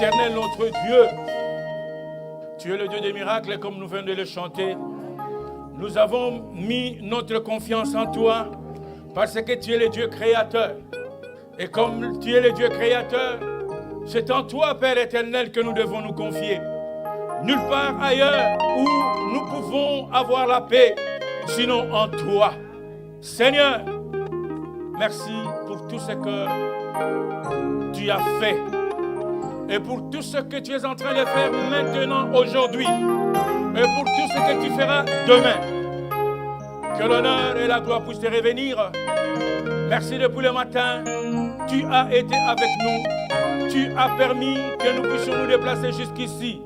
Éternel notre Dieu, tu es le Dieu des miracles comme nous venons de le chanter. Nous avons mis notre confiance en toi parce que tu es le Dieu créateur. Et comme tu es le Dieu créateur, c'est en toi, Père éternel, que nous devons nous confier. Nulle part ailleurs où nous pouvons avoir la paix, sinon en toi. Seigneur, merci pour tout ce que tu as fait et pour tout ce que tu es en train de faire maintenant, aujourd'hui, et pour tout ce que tu feras demain. Que l'honneur et la gloire puissent te revenir. Merci depuis le matin. Tu as été avec nous. Tu as permis que nous puissions nous déplacer jusqu'ici.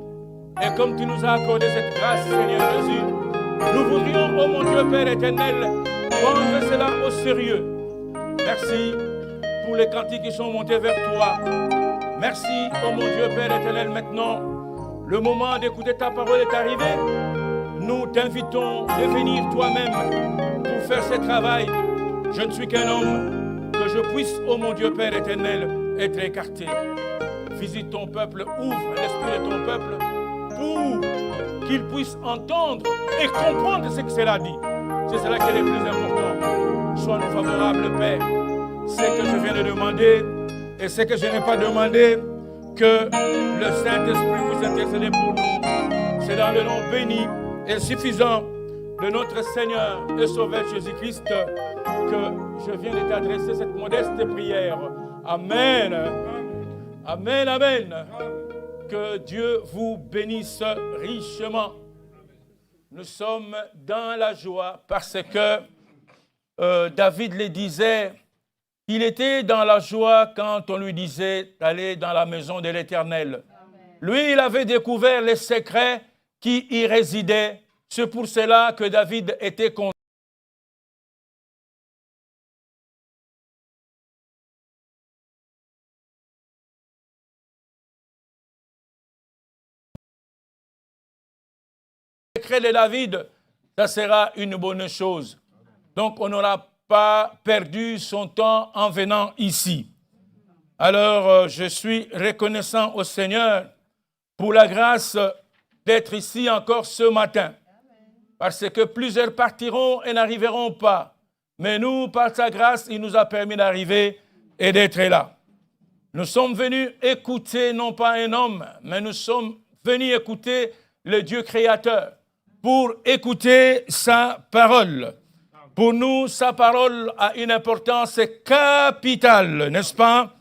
Et comme tu nous as accordé cette grâce, Seigneur Jésus, nous voudrions, oh mon Dieu Père éternel, prendre cela au sérieux. Merci pour les cantiques qui sont montés vers toi. Merci, oh mon Dieu Père éternel, maintenant, le moment d'écouter ta parole est arrivé. Nous t'invitons de venir toi-même pour faire ce travail. Je ne suis qu'un homme, que je puisse, oh mon Dieu Père éternel, être écarté. Visite ton peuple, ouvre l'esprit de ton peuple pour qu'il puisse entendre et comprendre ce que cela dit. C'est cela qui est le plus important. Sois-nous favorables, Père. Ce que je viens de demander et ce que je n'ai pas demandé, que le Saint-Esprit puisse intercéder pour nous. C'est dans le nom béni et suffisant de notre Seigneur et Sauveur Jésus-Christ que je viens de t'adresser cette modeste prière. Amen. Amen, amen. Que Dieu vous bénisse richement. Nous sommes dans la joie parce que David le disait, il était dans la joie quand on lui disait d'aller dans la maison de l'Éternel. Lui, il avait découvert les secrets qui y résidaient. C'est pour cela que David était content. Le secret de David, ça sera une bonne chose. Donc, on n'aura pas perdu son temps en venant ici. Alors, je suis reconnaissant au Seigneur pour la grâce d'être ici encore ce matin. Parce que plusieurs partiront et n'arriveront pas. Mais nous, par sa grâce, il nous a permis d'arriver et d'être là. Nous sommes venus écouter, non pas un homme, mais nous sommes venus écouter le Dieu créateur pour écouter sa parole. Pour nous, sa parole a une importance capitale, n'est-ce pas?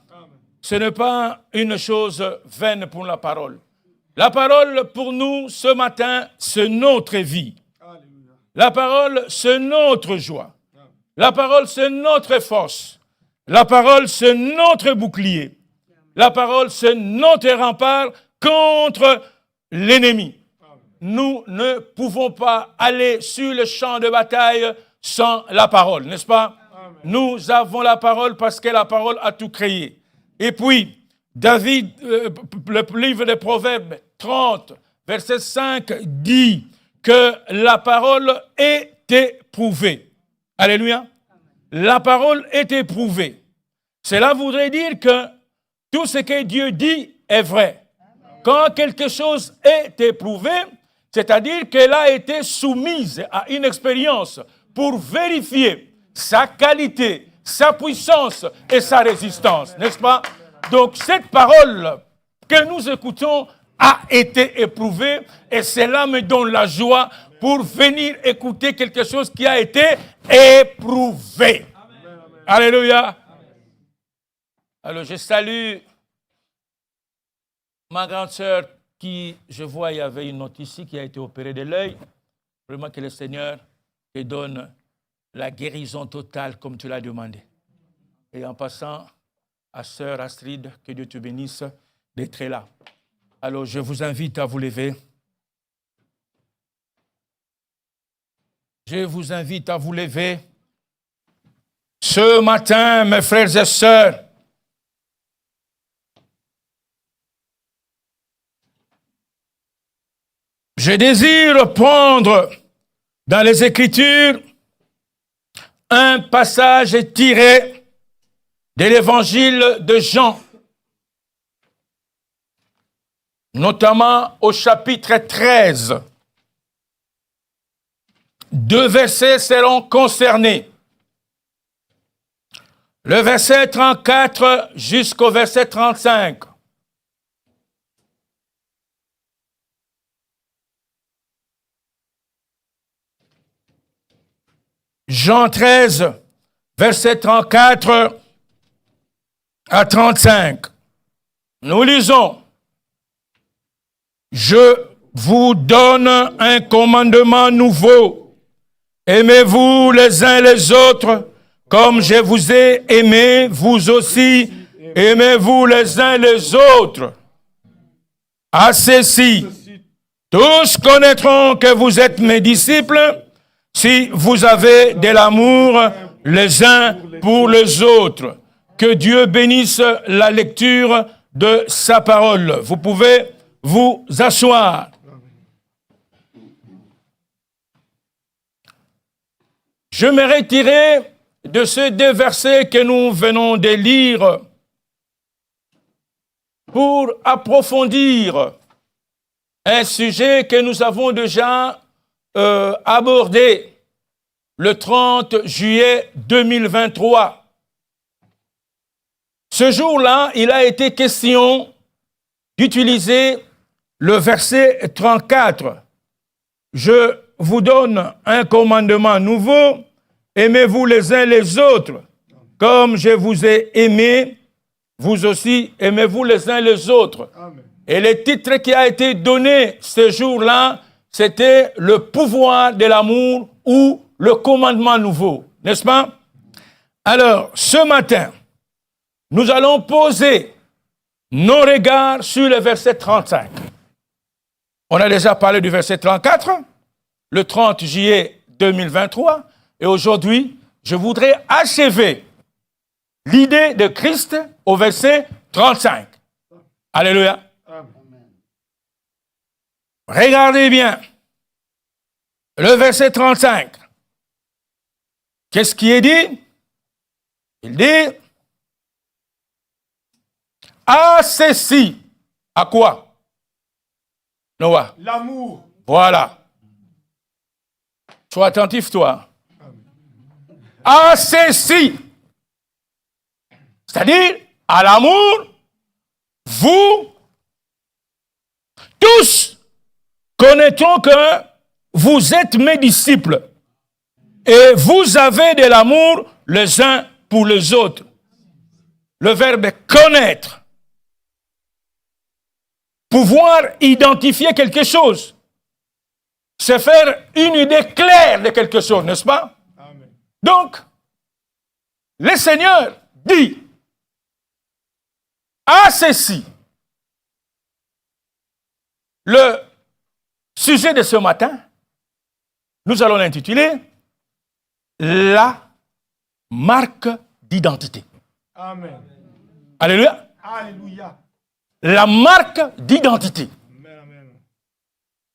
Ce n'est pas une chose vaine pour la parole. La parole, pour nous, ce matin, c'est notre vie. La parole, c'est notre joie. La parole, c'est notre force. La parole, c'est notre bouclier. La parole, c'est notre rempart contre l'ennemi. Nous ne pouvons pas aller sur le champ de bataille sans la parole, n'est-ce pas? Amen. Nous avons la parole parce que la parole a tout créé. Et puis, David, le livre des Proverbes 30, verset 5, dit que la parole est éprouvée. Alléluia. Amen. La parole est éprouvée. Cela voudrait dire que tout ce que Dieu dit est vrai. Amen. Quand quelque chose est éprouvé, c'est-à-dire qu'elle a été soumise à une expérience pour vérifier sa qualité, sa puissance et sa résistance, n'est-ce pas? Donc cette parole que nous écoutons a été éprouvée et cela me donne la joie pour venir écouter quelque chose qui a été éprouvé. Amen. Alléluia. Alors je salue ma grande sœur qui, je vois, il y avait une autre ici qui a été opérée de l'œil. Vraiment que le Seigneur te donne la guérison totale comme tu l'as demandé. Et en passant à sœur Astrid, que Dieu te bénisse d'être là. Alors je vous invite à vous lever. Je vous invite à vous lever. Ce matin, mes frères et sœurs, je désire prendre dans les Écritures un passage tiré de l'Évangile de Jean. notamment au chapitre 13. 2 versets seront concernés. Le verset 34 jusqu'au verset 35. Jean 13, verset 34 à 35. Nous lisons. Je vous donne un commandement nouveau. Aimez-vous les uns les autres, comme je vous ai aimé, vous aussi, aimez-vous les uns les autres. À ceci, tous connaîtront que vous êtes mes disciples, si vous avez de l'amour les uns pour les autres. Que Dieu bénisse la lecture de sa parole. Vous pouvez vous asseoir. Je me retirerai de ces 2 versets que nous venons de lire pour approfondir un sujet que nous avons déjà abordé le 30 juillet 2023. Ce jour-là, il a été question d'utiliser le verset 34. Je vous donne un commandement nouveau, aimez-vous les uns les autres, comme je vous ai aimé, vous aussi aimez-vous les uns les autres. Amen. Et le titre qui a été donné ce jour-là, c'était le pouvoir de l'amour ou le commandement nouveau, n'est-ce pas? Alors, ce matin, nous allons poser nos regards sur le verset 35. On a déjà parlé du verset 34, le 30 juillet 2023, et aujourd'hui, je voudrais achever l'idée de Christ au verset 35. Alléluia. Regardez bien. Le verset 35. Qu'est-ce qui est dit? Il dit, à ceci. À quoi? Noah. L'amour. Voilà. Sois attentif, toi. À ceci. C'est-à-dire, à l'amour, vous tous connaîtront que vous êtes mes disciples et vous avez de l'amour les uns pour les autres. Le verbe connaître. Pouvoir identifier quelque chose. Se faire une idée claire de quelque chose, n'est-ce pas? Amen. Donc, le Seigneur dit à ceci. Le sujet de ce matin, nous allons l'intituler la marque d'identité. Amen. Alléluia. Alléluia. La marque d'identité. Amen.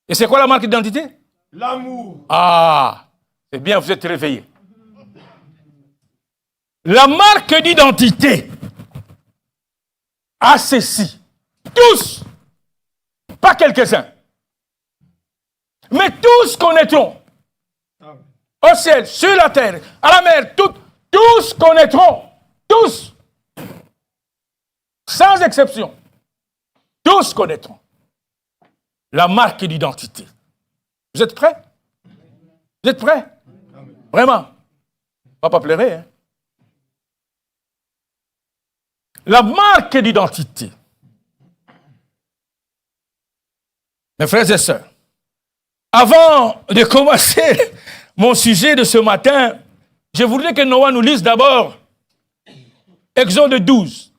Et c'est quoi la marque d'identité? L'amour. Ah, c'est bien, vous êtes réveillés. La marque d'identité a ceci. Tous, pas quelques-uns, mais tous connaîtront. Amen. Au ciel, sur la terre, à la mer, tous connaîtront. Tous. Sans exception. Tous connaîtront la marque d'identité. Vous êtes prêts? Vous êtes prêts? Amen. Vraiment? On va pas pleurer, hein? La marque d'identité. Mes frères et sœurs, avant de commencer mon sujet de ce matin, je voudrais que Noah nous lise d'abord Exode 12,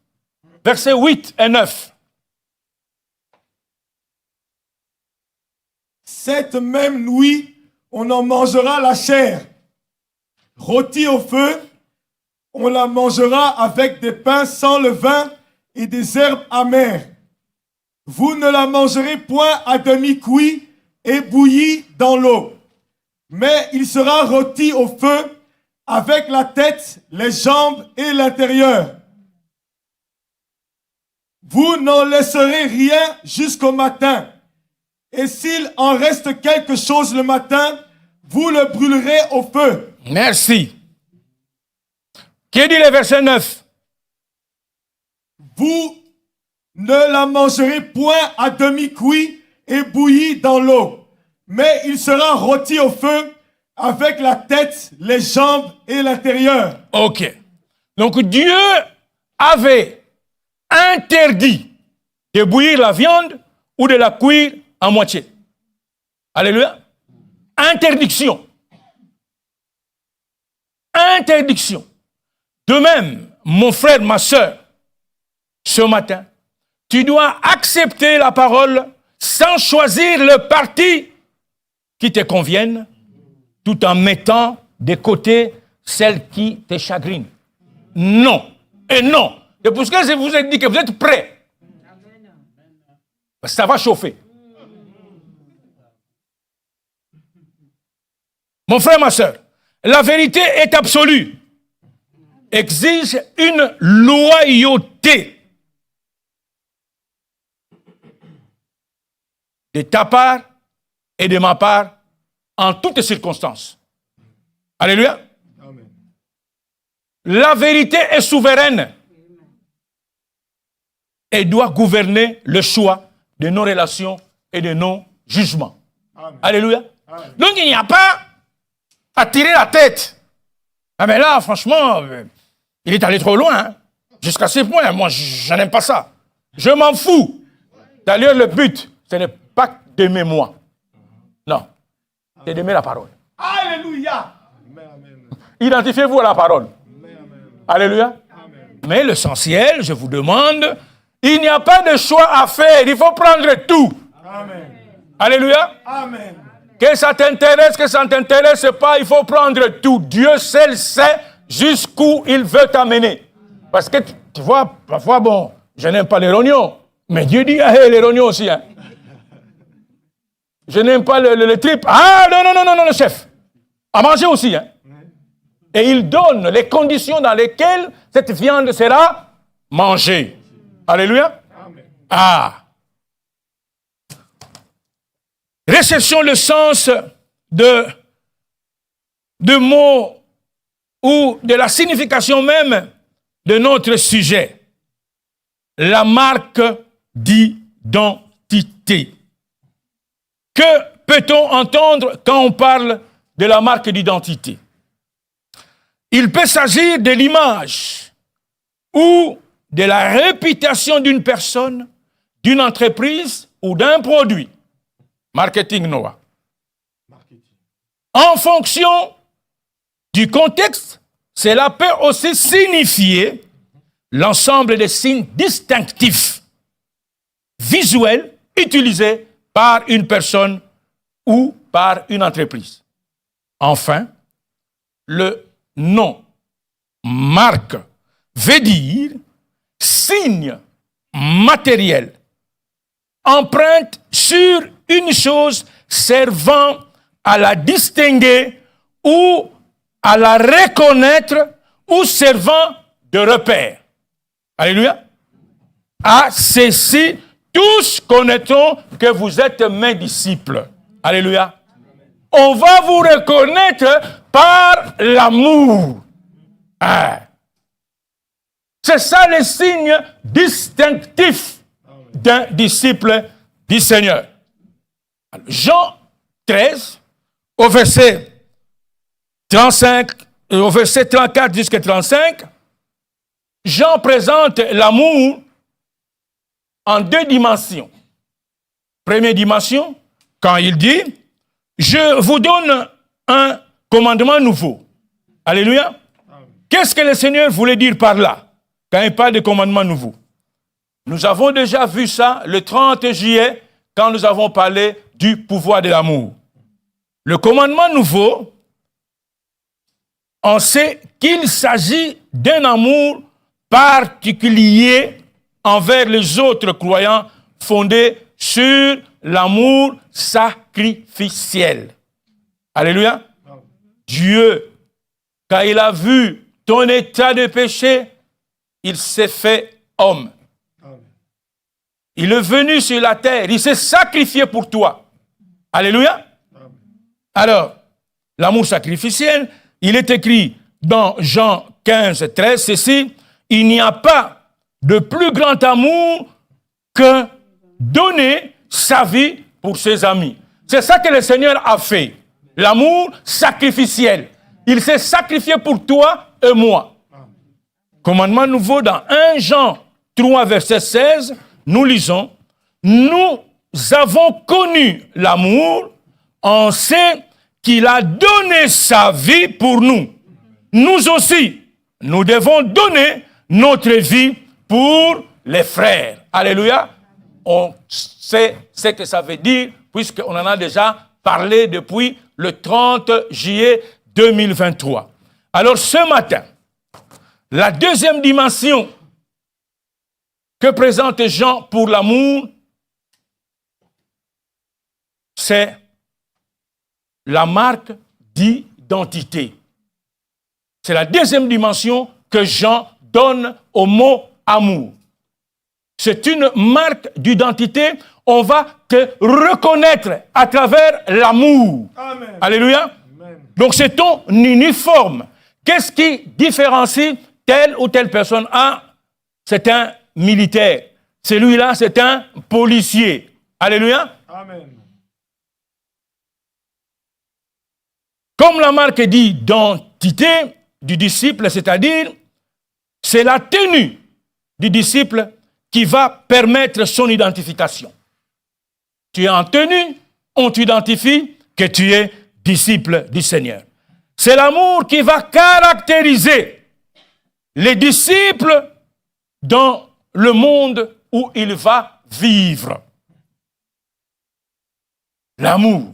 versets 8 et 9. Cette même nuit, on en mangera la chair. Rôtie au feu, on la mangera avec des pains sans levain et des herbes amères. Vous ne la mangerez point à demi cuit et bouilli dans l'eau. Mais il sera rôti au feu avec la tête, les jambes et l'intérieur. vous n'en laisserez rien jusqu'au matin. Et s'il en reste quelque chose le matin, vous le brûlerez au feu. Merci. Qui dit le verset 9? Vous ne la mangerez point à demi-cuit et bouilli dans l'eau, mais il sera rôti au feu avec la tête, les jambes et l'intérieur. Ok. Donc Dieu avait interdit de bouillir la viande ou de la cuire en moitié. Alléluia. Interdiction. Interdiction. De même, mon frère, ma soeur, ce matin, tu dois accepter la parole sans choisir le parti qui te convienne, tout en mettant de côté celle qui te chagrine. Non. Et non. Et pour ce que je vous ai dit que vous êtes prêts, ça va chauffer. Mon frère, ma soeur, la vérité est absolue. Exige une loyauté de ta part et de ma part en toutes circonstances. Alléluia. Amen. La vérité est souveraine et doit gouverner le choix de nos relations et de nos jugements. Amen. Alléluia. Amen. Donc il n'y a pas à tirer la tête. Ah mais là, franchement, il est allé trop loin. Hein. Jusqu'à ce point, moi, je n'aime pas ça. Je m'en fous. D'ailleurs, le but, ce n'est pas d'aimer moi. Non. C'est d'aimer la parole. Alléluia. Identifiez-vous à la parole. Alléluia. Mais l'essentiel, je vous demande, il n'y a pas de choix à faire. Il faut prendre tout. Amen. Alléluia. Amen. Que ça t'intéresse, que ça ne t'intéresse pas, il faut prendre tout. Dieu seul sait jusqu'où il veut t'amener. Parce que, tu vois, parfois, bon, je n'aime pas les rognons. Mais Dieu dit, hey, les rognons aussi. Hein. Je n'aime pas le trip. Ah, non, le chef. À manger aussi. Hein. Et il donne les conditions dans lesquelles cette viande sera mangée. Alléluia. Amen. Ah. Recherchons le sens de mots ou de la signification même de notre sujet. La marque d'identité. Que peut-on entendre quand on parle de la marque d'identité? Il peut s'agir de l'image ou de la réputation d'une personne, d'une entreprise ou d'un produit. Marketing Noah. En fonction du contexte, cela peut aussi signifier l'ensemble des signes distinctifs, visuels, utilisés par une personne ou par une entreprise. Enfin, le nom marque veut dire signe matériel, empreinte sur une chose servant à la distinguer ou à la reconnaître ou servant de repère. Alléluia. À ceci, tous connaîtront que vous êtes mes disciples. Alléluia. On va vous reconnaître par l'amour. Ah. C'est ça le signe distinctif d'un disciple du Seigneur. Jean 13, au verset 35, au verset 34 jusqu'à 35, Jean présente l'amour en deux dimensions. Première dimension, quand il dit, je vous donne un commandement nouveau. Alléluia. Qu'est-ce que le Seigneur voulait dire par là, quand il parle de commandement nouveau? Nous avons déjà vu ça le 30 juillet, quand nous avons parlé du pouvoir de l'amour. Le commandement nouveau, on sait qu'il s'agit d'un amour particulier envers les autres croyants, fondé sur l'amour sacrificiel. Alléluia. Dieu, quand il a vu ton état de péché, il s'est fait homme. Il est venu sur la terre. Il s'est sacrifié pour toi. Alléluia. Alors, l'amour sacrificiel, il est écrit dans Jean 15, 13, ceci, il n'y a pas de plus grand amour que donner sa vie pour ses amis. C'est ça que le Seigneur a fait. L'amour sacrificiel. Il s'est sacrifié pour toi et moi. Commandement nouveau dans 1 Jean 3, verset 16, nous lisons, nous avons connu l'amour, on sait qu'il a donné sa vie pour nous. Nous aussi, nous devons donner notre vie pour les frères. Alléluia. On sait ce que ça veut dire, puisqu'on en a déjà parlé depuis le 30 juillet 2023. Alors ce matin, la deuxième dimension que présente Jean pour l'amour, c'est la marque d'identité. C'est la deuxième dimension que Jean donne au mot amour. C'est une marque d'identité. On va te reconnaître à travers l'amour. Amen. Alléluia. Amen. Donc c'est ton uniforme. Qu'est-ce qui différencie telle ou telle personne? Ah, c'est un militaire. Celui-là, c'est un policier. Alléluia. Amen. Comme la marque d'identité du disciple, c'est-à-dire, c'est la tenue du disciple qui va permettre son identification. Tu es en tenue, on t'identifie que tu es disciple du Seigneur. C'est l'amour qui va caractériser les disciples dans le monde où il va vivre. L'amour.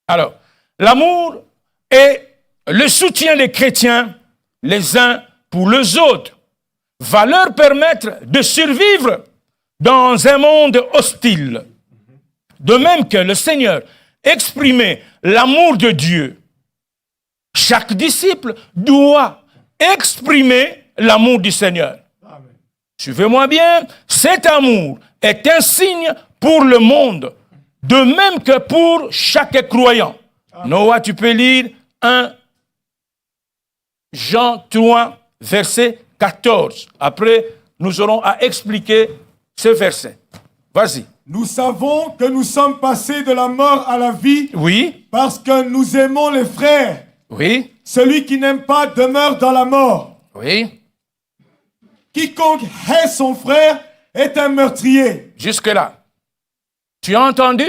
Alors, l'amour est le soutien des chrétiens les uns pour les autres, va leur permettre de survivre dans un monde hostile. De même que le Seigneur exprimait l'amour de Dieu, chaque disciple doit exprimer l'amour du Seigneur. Amen. Suivez-moi bien, cet amour est un signe pour le monde, de même que pour chaque croyant. Noah, tu peux lire 1 Jean 3, verset 14. Après, nous aurons à expliquer ce verset. Vas-y. Nous savons que nous sommes passés de la mort à la vie Oui, parce que nous aimons les frères. oui, Celui qui n'aime pas demeure dans la mort. oui. Quiconque hait son frère est un meurtrier. Jusque-là. Tu as entendu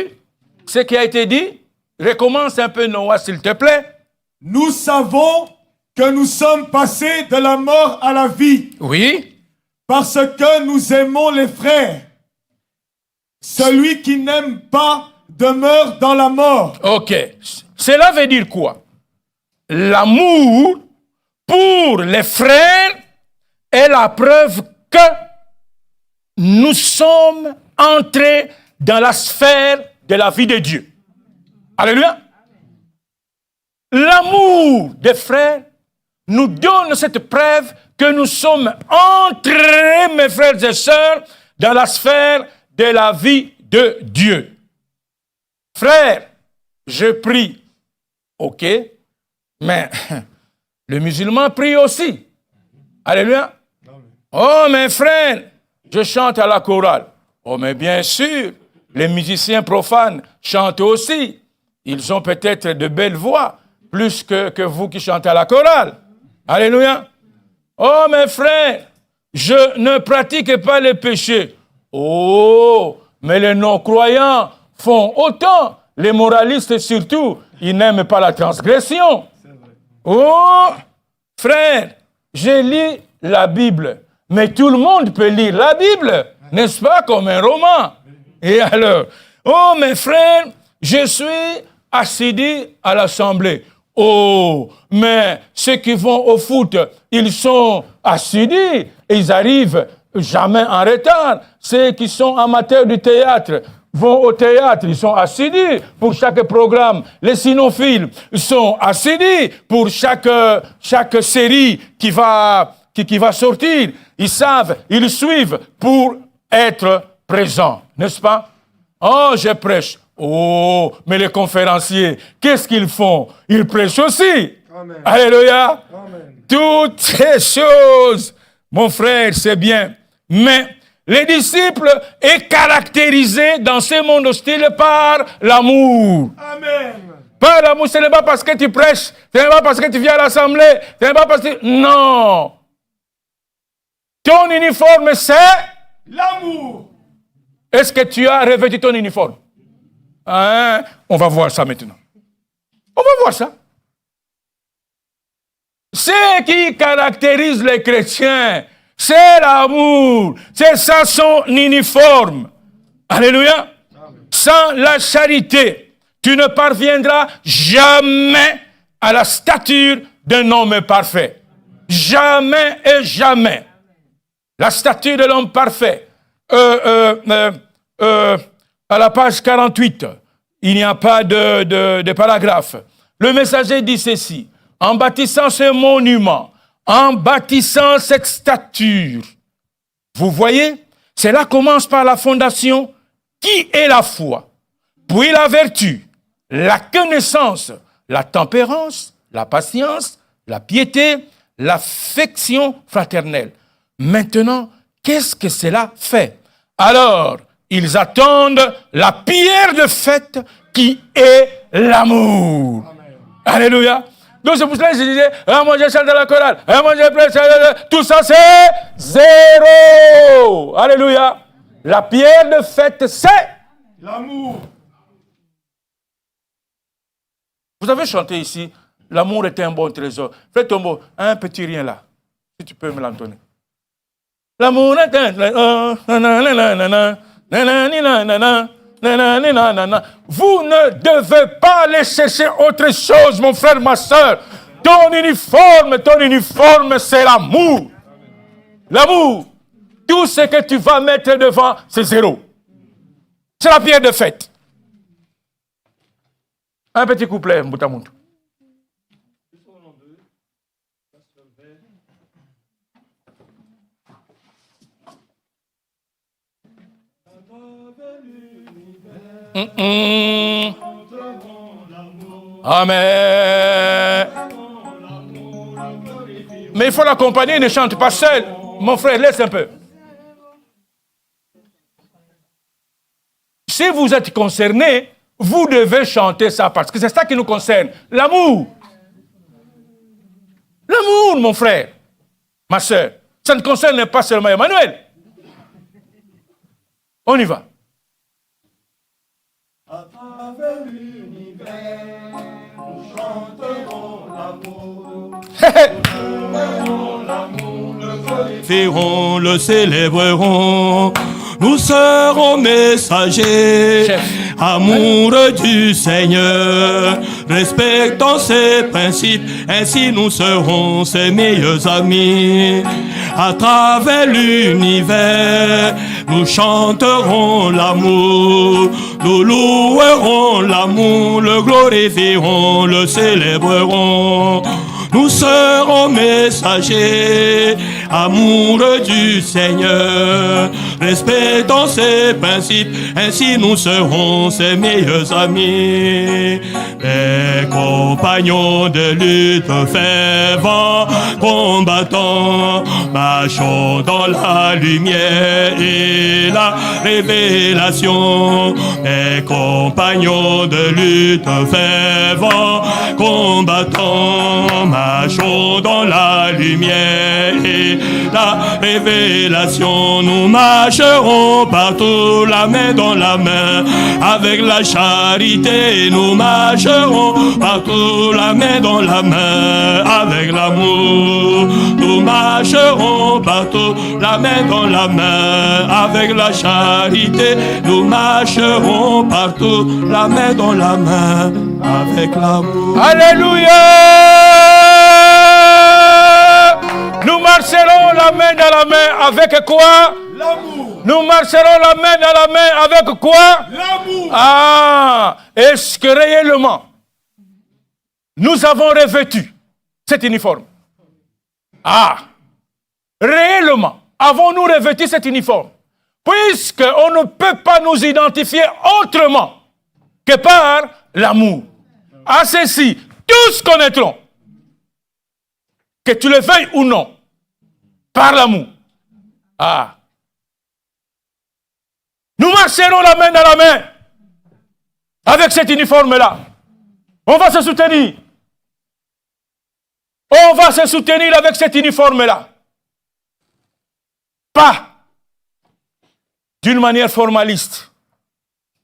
ce qui a été dit? Recommence un peu, Noah, s'il te plaît. Nous savons que nous sommes passés de la mort à la vie Oui, parce que nous aimons les frères. Celui qui n'aime pas demeure dans la mort. ok. Cela veut dire quoi? L'amour pour les frères est la preuve que nous sommes entrés dans la sphère de la vie de Dieu. Alléluia. L'amour des frères nous donne cette preuve que nous sommes entrés, mes frères et sœurs, dans la sphère de la vie de Dieu. Frère, je prie. Ok, mais le musulman prie aussi. Alléluia. Oh, mes frères, je chante à la chorale. Oh, mais bien sûr, les musiciens profanes chantent aussi. Ils ont peut-être de belles voix, plus que vous qui chantez à la chorale. Alléluia. Oh, mes frères, je ne pratique pas le péché. Oh, mais les non-croyants font autant. Les moralistes surtout, ils n'aiment pas la transgression. Oh, frère, je lis la Bible. Mais tout le monde peut lire la Bible, n'est-ce pas, comme un roman. Et alors, oh, mes frères, je suis assidu à l'assemblée. Oh, mais ceux qui vont au foot, ils sont assidus, ils arrivent jamais en retard. Ceux qui sont amateurs du théâtre vont au théâtre, ils sont assidus pour chaque programme. Les cinéphiles sont assidus pour chaque série qui va sortir. Ils savent, ils suivent pour être présent, n'est-ce pas? Oh, je prêche. Oh, mais les conférenciers, qu'est-ce qu'ils font? Ils prêchent aussi. Amen. Alléluia. Amen. Toutes ces choses, mon frère, c'est bien. Mais les disciples est caractérisé dans ce monde hostile par l'amour. Amen. Par l'amour, ce n'est pas parce que tu prêches, ce n'est pas parce que tu viens à l'assemblée, ce n'est pas parce que... Non. Ton uniforme, c'est... L'amour. Est-ce que tu as revêtu ton uniforme? Hein? On va voir ça maintenant. On va voir ça. Ce qui caractérise les chrétiens, c'est l'amour. C'est ça son uniforme. Alléluia. Sans la charité, tu ne parviendras jamais à la stature d'un homme parfait. Jamais et jamais. La stature de l'homme parfait. À la page 48, il n'y a pas de paragraphe. Le messager dit ceci. En bâtissant ce monument, en bâtissant cette stature, vous voyez, cela commence par la fondation qui est la foi, puis la vertu, la connaissance, la tempérance, la patience, la piété, l'affection fraternelle. Maintenant, qu'est-ce que cela fait? Alors, ils attendent la pierre de fête qui est l'amour. Amen. Alléluia. Donc c'est pour cela que je disais, moi je chante dans la chorale, moi je prêche, tout ça c'est zéro. Alléluia. La pierre de fête c'est l'amour. Vous avez chanté ici, l'amour est un bon trésor. Frère Tombo, un petit rien là, si tu peux me l'entonner. L'amour est un trésor. Vous ne devez pas aller chercher autre chose, mon frère, ma soeur. Ton uniforme, c'est l'amour. L'amour. Tout ce que tu vas mettre devant, c'est zéro. C'est la pierre de fête. Un petit couplet, Mboutamout. Amen. Mais il faut l'accompagner, il ne chante pas seul. Mon frère, laisse un peu. Si vous êtes concerné, vous devez chanter ça parce que c'est ça qui nous concerne. L'amour. L'amour, mon frère, ma soeur. Ça ne concerne pas seulement Emmanuel. On y va. À travers l'univers, nous chanterons l'amour. Nous glorifierons, le célébrerons. Nous serons messagers, amour du Seigneur. Respectons ses principes, ainsi nous serons ses meilleurs amis. À travers l'univers, nous chanterons l'amour. Nous louerons l'amour, le glorifierons, le célébrerons. Nous serons messagers, amour du Seigneur. Respectons ses principes, ainsi nous serons ses meilleurs amis. Les compagnons de lutte fervents, combattants, marchons dans la lumière et la révélation. Les compagnons de lutte fervents, combattants, marchons dans la lumière et la révélation. Nous marcherons partout, la main dans la main, avec la charité. Nous marcherons partout, la main dans la main, avec l'amour. Nous marcherons partout, la main dans la main, avec la charité. Nous marcherons partout, la main dans la main, avec l'amour. Alléluia! Nous marcherons la main dans la main avec quoi? L'amour. Nous marcherons la main dans la main avec quoi? L'amour. Ah! Est-ce que réellement, nous avons revêtu cet uniforme? Ah! Réellement, avons-nous revêtu cet uniforme? puisqu'on ne peut pas nous identifier autrement que par l'amour. À ceci, tous connaîtront, que tu le veuilles ou non, par l'amour. Ah. Nous marcherons la main dans la main avec cet uniforme-là. On va se soutenir. On va se soutenir avec cet uniforme-là. Pas d'une manière formaliste.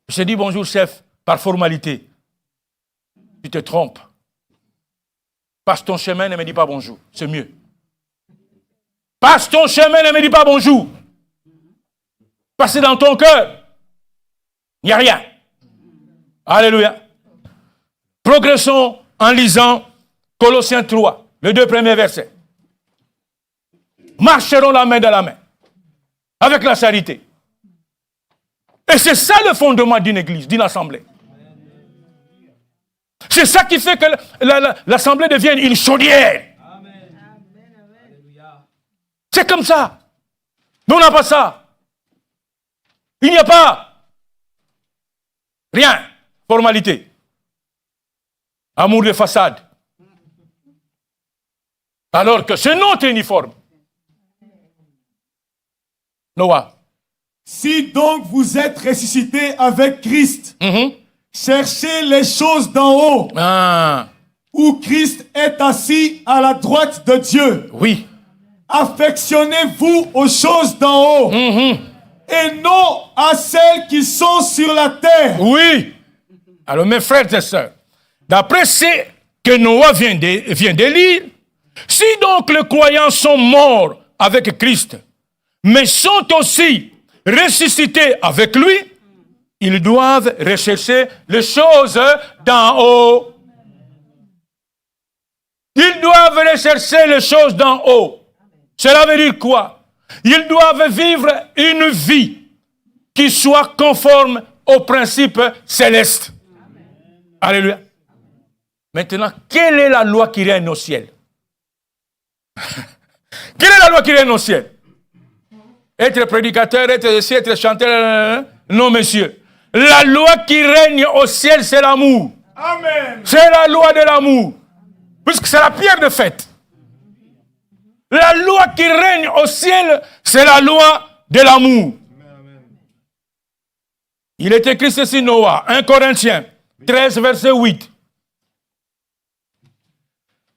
Je dis bonjour chef par formalité. Tu te trompes. Passe ton chemin, ne me dis pas bonjour. C'est mieux. Passe ton chemin, ne me dis pas bonjour. Parce que dans ton cœur, il n'y a rien. Alléluia. Progressons en lisant Colossiens 3, les 2 premiers versets. Marcherons la main dans la main, avec la charité. Et c'est ça le fondement d'une église, d'une assemblée. C'est ça qui fait que l'assemblée devienne une chaudière. C'est comme ça. Mais on n'a pas ça. Il n'y a pas rien. Formalité. Amour de façade. Alors que c'est notre uniforme. Noah. Si donc vous êtes ressuscités avec Christ, cherchez les choses d'en haut, où Christ est assis à la droite de Dieu. Oui. Affectionnez-vous aux choses d'en haut, et non à celles qui sont sur la terre. Oui. Alors mes frères et sœurs, d'après ce que Noah vient de lire, si donc les croyants sont morts avec Christ, mais sont aussi ressuscités avec lui, ils doivent rechercher les choses d'en haut. Ils doivent rechercher les choses d'en haut. Cela veut dire quoi? Ils doivent vivre une vie qui soit conforme aux principes célestes. Alléluia. Maintenant, quelle est la loi qui règne au ciel? Quelle est la loi qui règne au ciel? Être prédicateur, être ici, être chanteur, non, monsieur. La loi qui règne au ciel, c'est l'amour. Amen. C'est la loi de l'amour. Puisque c'est la pierre de fête. La loi qui règne au ciel, c'est la loi de l'amour. Il est écrit ceci, Noah, 1 Corinthiens 13, verset 8.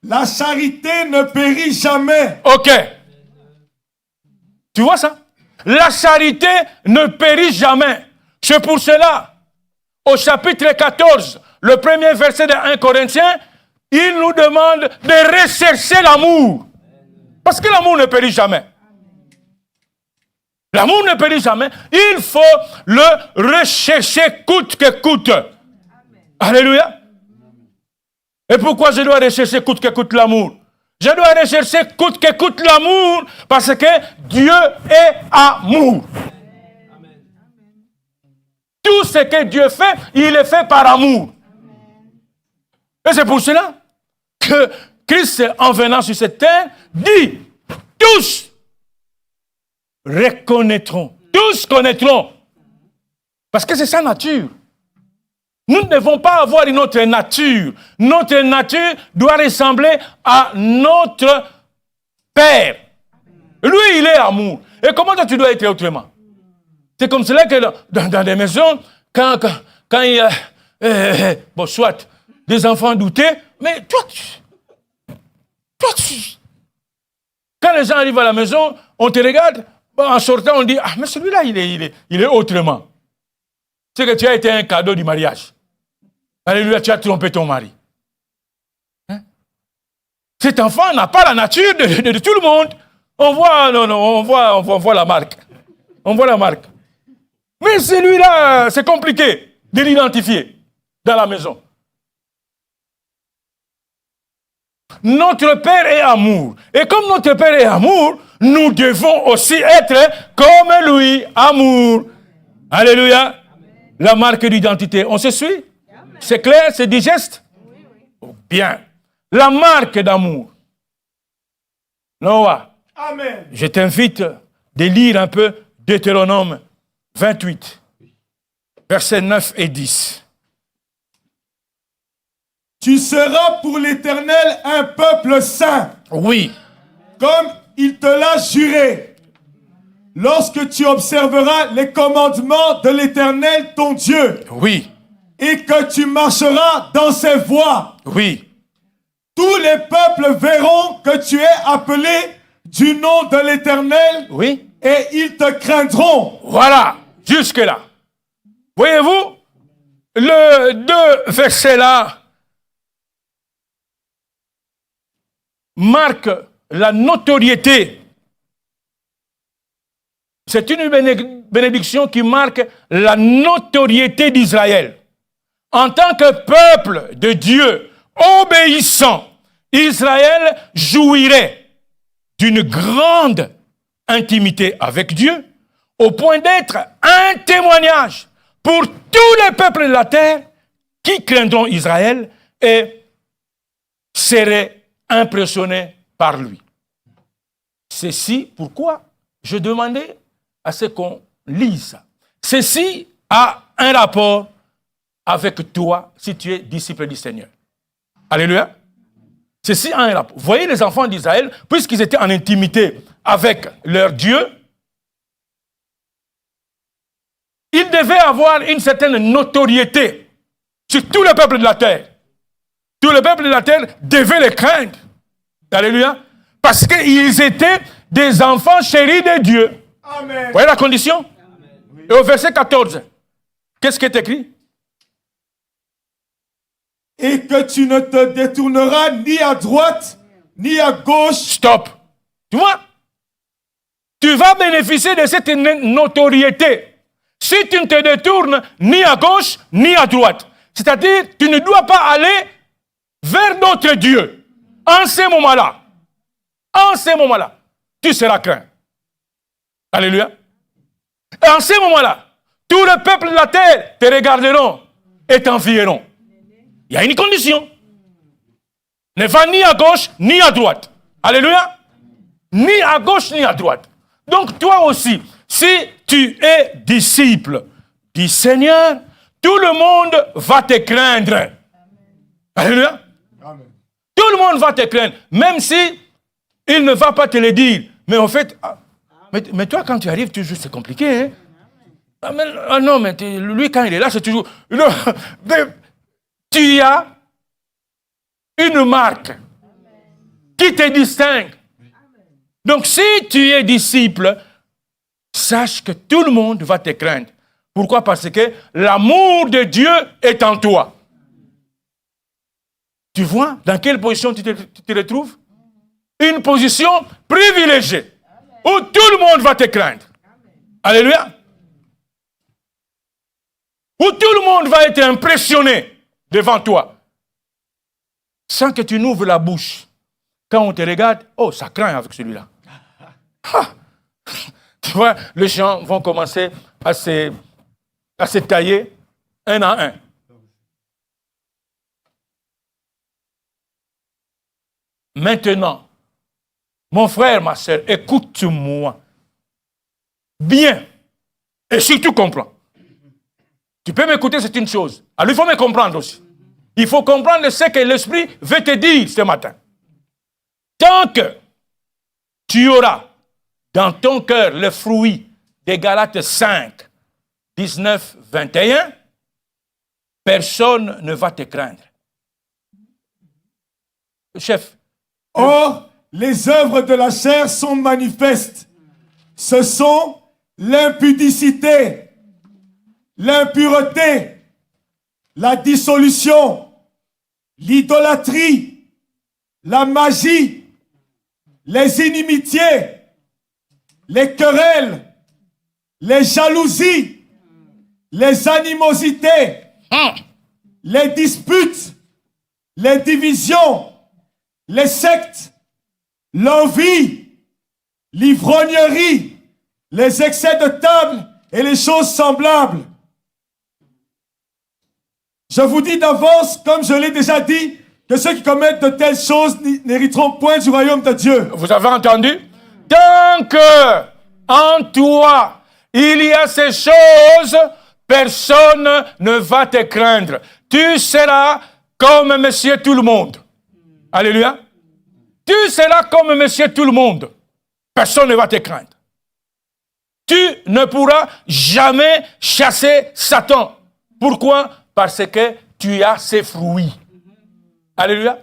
La charité ne périt jamais. Ok. Tu vois ça? La charité ne périt jamais. C'est pour cela, au chapitre 14, le premier verset de 1 Corinthiens, il nous demande de rechercher l'amour. Parce que l'amour ne périt jamais. L'amour ne périt jamais. Il faut le rechercher coûte que coûte. Alléluia. Et pourquoi je dois rechercher coûte que coûte l'amour? Je dois rechercher coûte que coûte l'amour parce que Dieu est amour. Tout ce que Dieu fait, il est fait par amour. Et c'est pour cela que Christ, en venant sur cette terre, dit, tous reconnaîtront, tous connaîtront. Parce que c'est sa nature. Nous ne devons pas avoir une autre nature. Notre nature doit ressembler à notre Père. Lui, il est amour. Et comment toi, tu dois être autrement? C'est comme cela que dans des maisons, quand il y a, bon, soit des enfants doutés, mais toi, quand les gens arrivent à la maison, on te regarde, bon, en sortant, on dit, ah, mais celui-là, il est autrement. C'est que tu as été un cadeau du mariage. Alléluia, tu as trompé ton mari. Hein? Cet enfant n'a pas la nature de tout le monde. On voit la marque. On voit la marque. Mais celui-là, c'est compliqué de l'identifier dans la maison. Notre Père est amour. Et comme notre Père est amour, nous devons aussi être comme lui, amour. Alléluia. La marque d'identité. On se suit? C'est clair? C'est digeste? Bien. La marque d'amour. Noah. Amen. Je t'invite de lire un peu Deutéronome 28, versets 9 et 10. Tu seras pour l'Éternel un peuple saint, Oui, comme il te l'a juré. Lorsque tu observeras les commandements de l'Éternel ton Dieu, oui, et que tu marcheras dans ses voies, oui. tous les peuples verront que tu es appelé du nom de l'Éternel, Oui. et ils te craindront. Voilà, jusque-là. Voyez-vous, le 2 versets-là marquent la notoriété. C'est une bénédiction qui marque la notoriété d'Israël. En tant que peuple de Dieu obéissant, Israël jouirait d'une grande intimité avec Dieu, au point d'être un témoignage pour tous les peuples de la terre qui craindront Israël et seraient impressionnés par lui. Ceci, pourquoi je demandais à ce qu'on lise ça. Ceci a un rapport avec toi si tu es disciple du Seigneur. Alléluia. Ceci a un rapport. Vous voyez les enfants d'Israël, puisqu'ils étaient en intimité avec leur Dieu, ils devaient avoir une certaine notoriété sur tout le peuple de la terre. Tout le peuple de la terre devait les craindre. Alléluia. Parce qu'ils étaient des enfants chéris de Dieu. Amen. Vous voyez la condition? Amen. Et au verset 14, qu'est-ce qui est écrit? Et que tu ne te détourneras ni à droite, ni à gauche. Stop. Tu vois? Tu vas bénéficier de cette notoriété si tu ne te détournes ni à gauche, ni à droite. C'est-à-dire, tu ne dois pas aller vers d'autres dieux. En ces moments-là, tu seras craint. Alléluia. Et en ces moments-là, tout le peuple de la terre te regarderont et t'envieront. Il y a une condition. Ne va ni à gauche, ni à droite. Alléluia. Ni à gauche, ni à droite. Donc toi aussi, si tu es disciple du Seigneur, tout le monde va te craindre. Alléluia. Amen. Tout le monde va te craindre, même si il ne va pas te le dire. Mais en fait, mais toi, quand tu arrives, toujours, c'est compliqué. Hein? Non, mais lui, quand il est là, c'est toujours... Non, tu as une marque qui te distingue. Donc, si tu es disciple, sache que tout le monde va te craindre. Pourquoi? Parce que l'amour de Dieu est en toi. Tu vois dans quelle position tu te retrouves? Une position privilégiée, où tout le monde va te craindre. Alléluia. Où tout le monde va être impressionné devant toi, sans que tu n'ouvres la bouche. Quand on te regarde, oh, ça craint avec celui-là. Tu vois, les gens vont commencer à se tailler un à un. Maintenant, mon frère, ma soeur, écoute-moi bien et surtout comprends. Tu peux m'écouter, c'est une chose. Alors il faut me comprendre aussi. Il faut comprendre ce que l'Esprit veut te dire ce matin. Tant que tu auras dans ton cœur le fruit des Galates 5, 19, 21, personne ne va te craindre. Chef. Or, les œuvres de la chair sont manifestes. Ce sont l'impudicité, l'impureté, la dissolution, l'idolâtrie, la magie, les inimitiés, les querelles, les jalousies, les animosités, les disputes, les divisions, les sectes, l'envie, l'ivrognerie, les excès de table et les choses semblables. Je vous dis d'avance, comme je l'ai déjà dit, que ceux qui commettent de telles choses n'hériteront point du royaume de Dieu. Vous avez entendu? Tant que en toi, il y a ces choses, personne ne va te craindre. Tu seras comme monsieur tout le monde. Alléluia. Tu seras comme monsieur tout le monde. Personne ne va te craindre. Tu ne pourras jamais chasser Satan. Pourquoi? Parce que tu as ses fruits. Alléluia.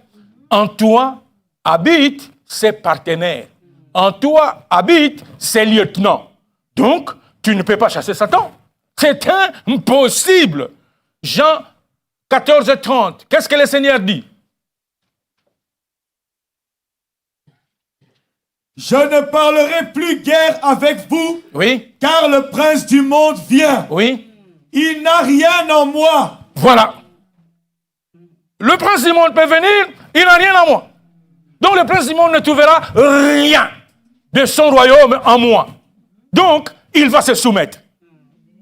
En toi habitent ses partenaires. En toi habitent ses lieutenants. Donc, tu ne peux pas chasser Satan. C'est impossible. Jean 14, 30. Qu'est-ce que le Seigneur dit? Je ne parlerai plus guère avec vous, Oui. car le prince du monde vient. Oui. Il n'a rien en moi. Voilà. Le prince du monde peut venir, il n'a rien en moi. Donc le prince du monde ne trouvera rien de son royaume en moi. Donc, il va se soumettre.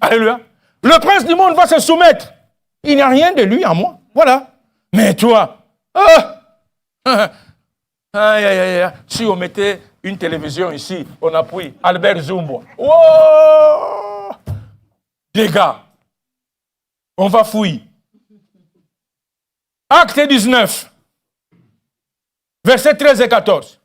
Alléluia. Le prince du monde va se soumettre. Il n'y a rien de lui en moi. Voilà. Mais toi, si on mettait une télévision ici, on appuie Albert Zumbo. Oh! Les gars, on va fouiller. Acte 19, versets 13 et 14.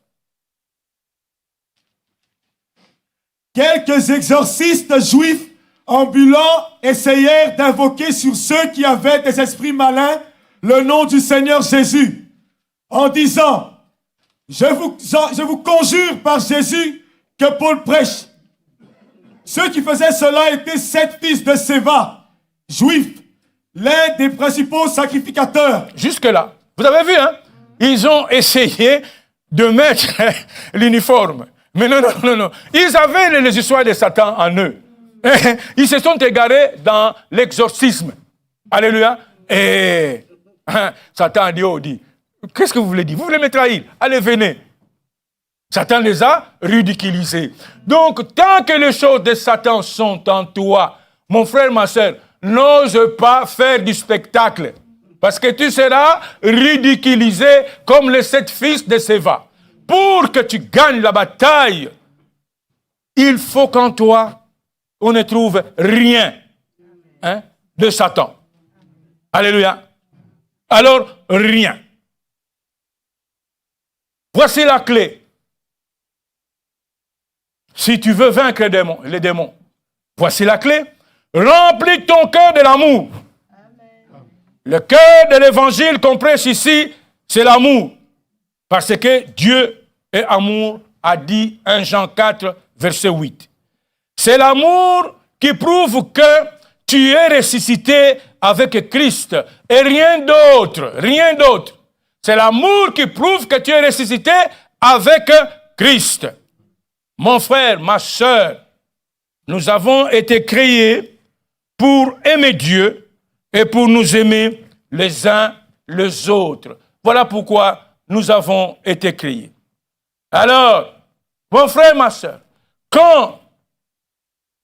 Quelques exorcistes juifs ambulants essayèrent d'invoquer sur ceux qui avaient des esprits malins le nom du Seigneur Jésus, en disant, je vous conjure par Jésus que Paul prêche. Ceux qui faisaient cela étaient 7 fils de Séva, juifs, l'un des principaux sacrificateurs. Jusque-là, vous avez vu, hein? Ils ont essayé de mettre l'uniforme. Mais non. Ils avaient les histoires de Satan en eux. Ils se sont égarés dans l'exorcisme. Alléluia. Et Satan a dit, qu'est-ce que vous voulez dire? Vous voulez me trahir? Allez, venez. Satan les a ridiculisés. Donc, tant que les choses de Satan sont en toi, mon frère, ma soeur, n'ose pas faire du spectacle. Parce que tu seras ridiculisé comme les 7 fils de Séva. Pour que tu gagnes la bataille, il faut qu'en toi, on ne trouve rien de Satan. Alléluia. Alors, rien. Voici la clé. Si tu veux vaincre les démons, voici la clé. Remplis ton cœur de l'amour. Le cœur de l'évangile qu'on prêche ici, c'est l'amour. Parce que Dieu est amour, a dit 1 Jean 4, verset 8. C'est l'amour qui prouve que tu es ressuscité avec Christ et rien d'autre, rien d'autre. C'est l'amour qui prouve que tu es ressuscité avec Christ. Mon frère, ma soeur, nous avons été créés pour aimer Dieu et pour nous aimer les uns les autres. Voilà pourquoi nous avons été créés. Alors, mon frère, ma soeur, quand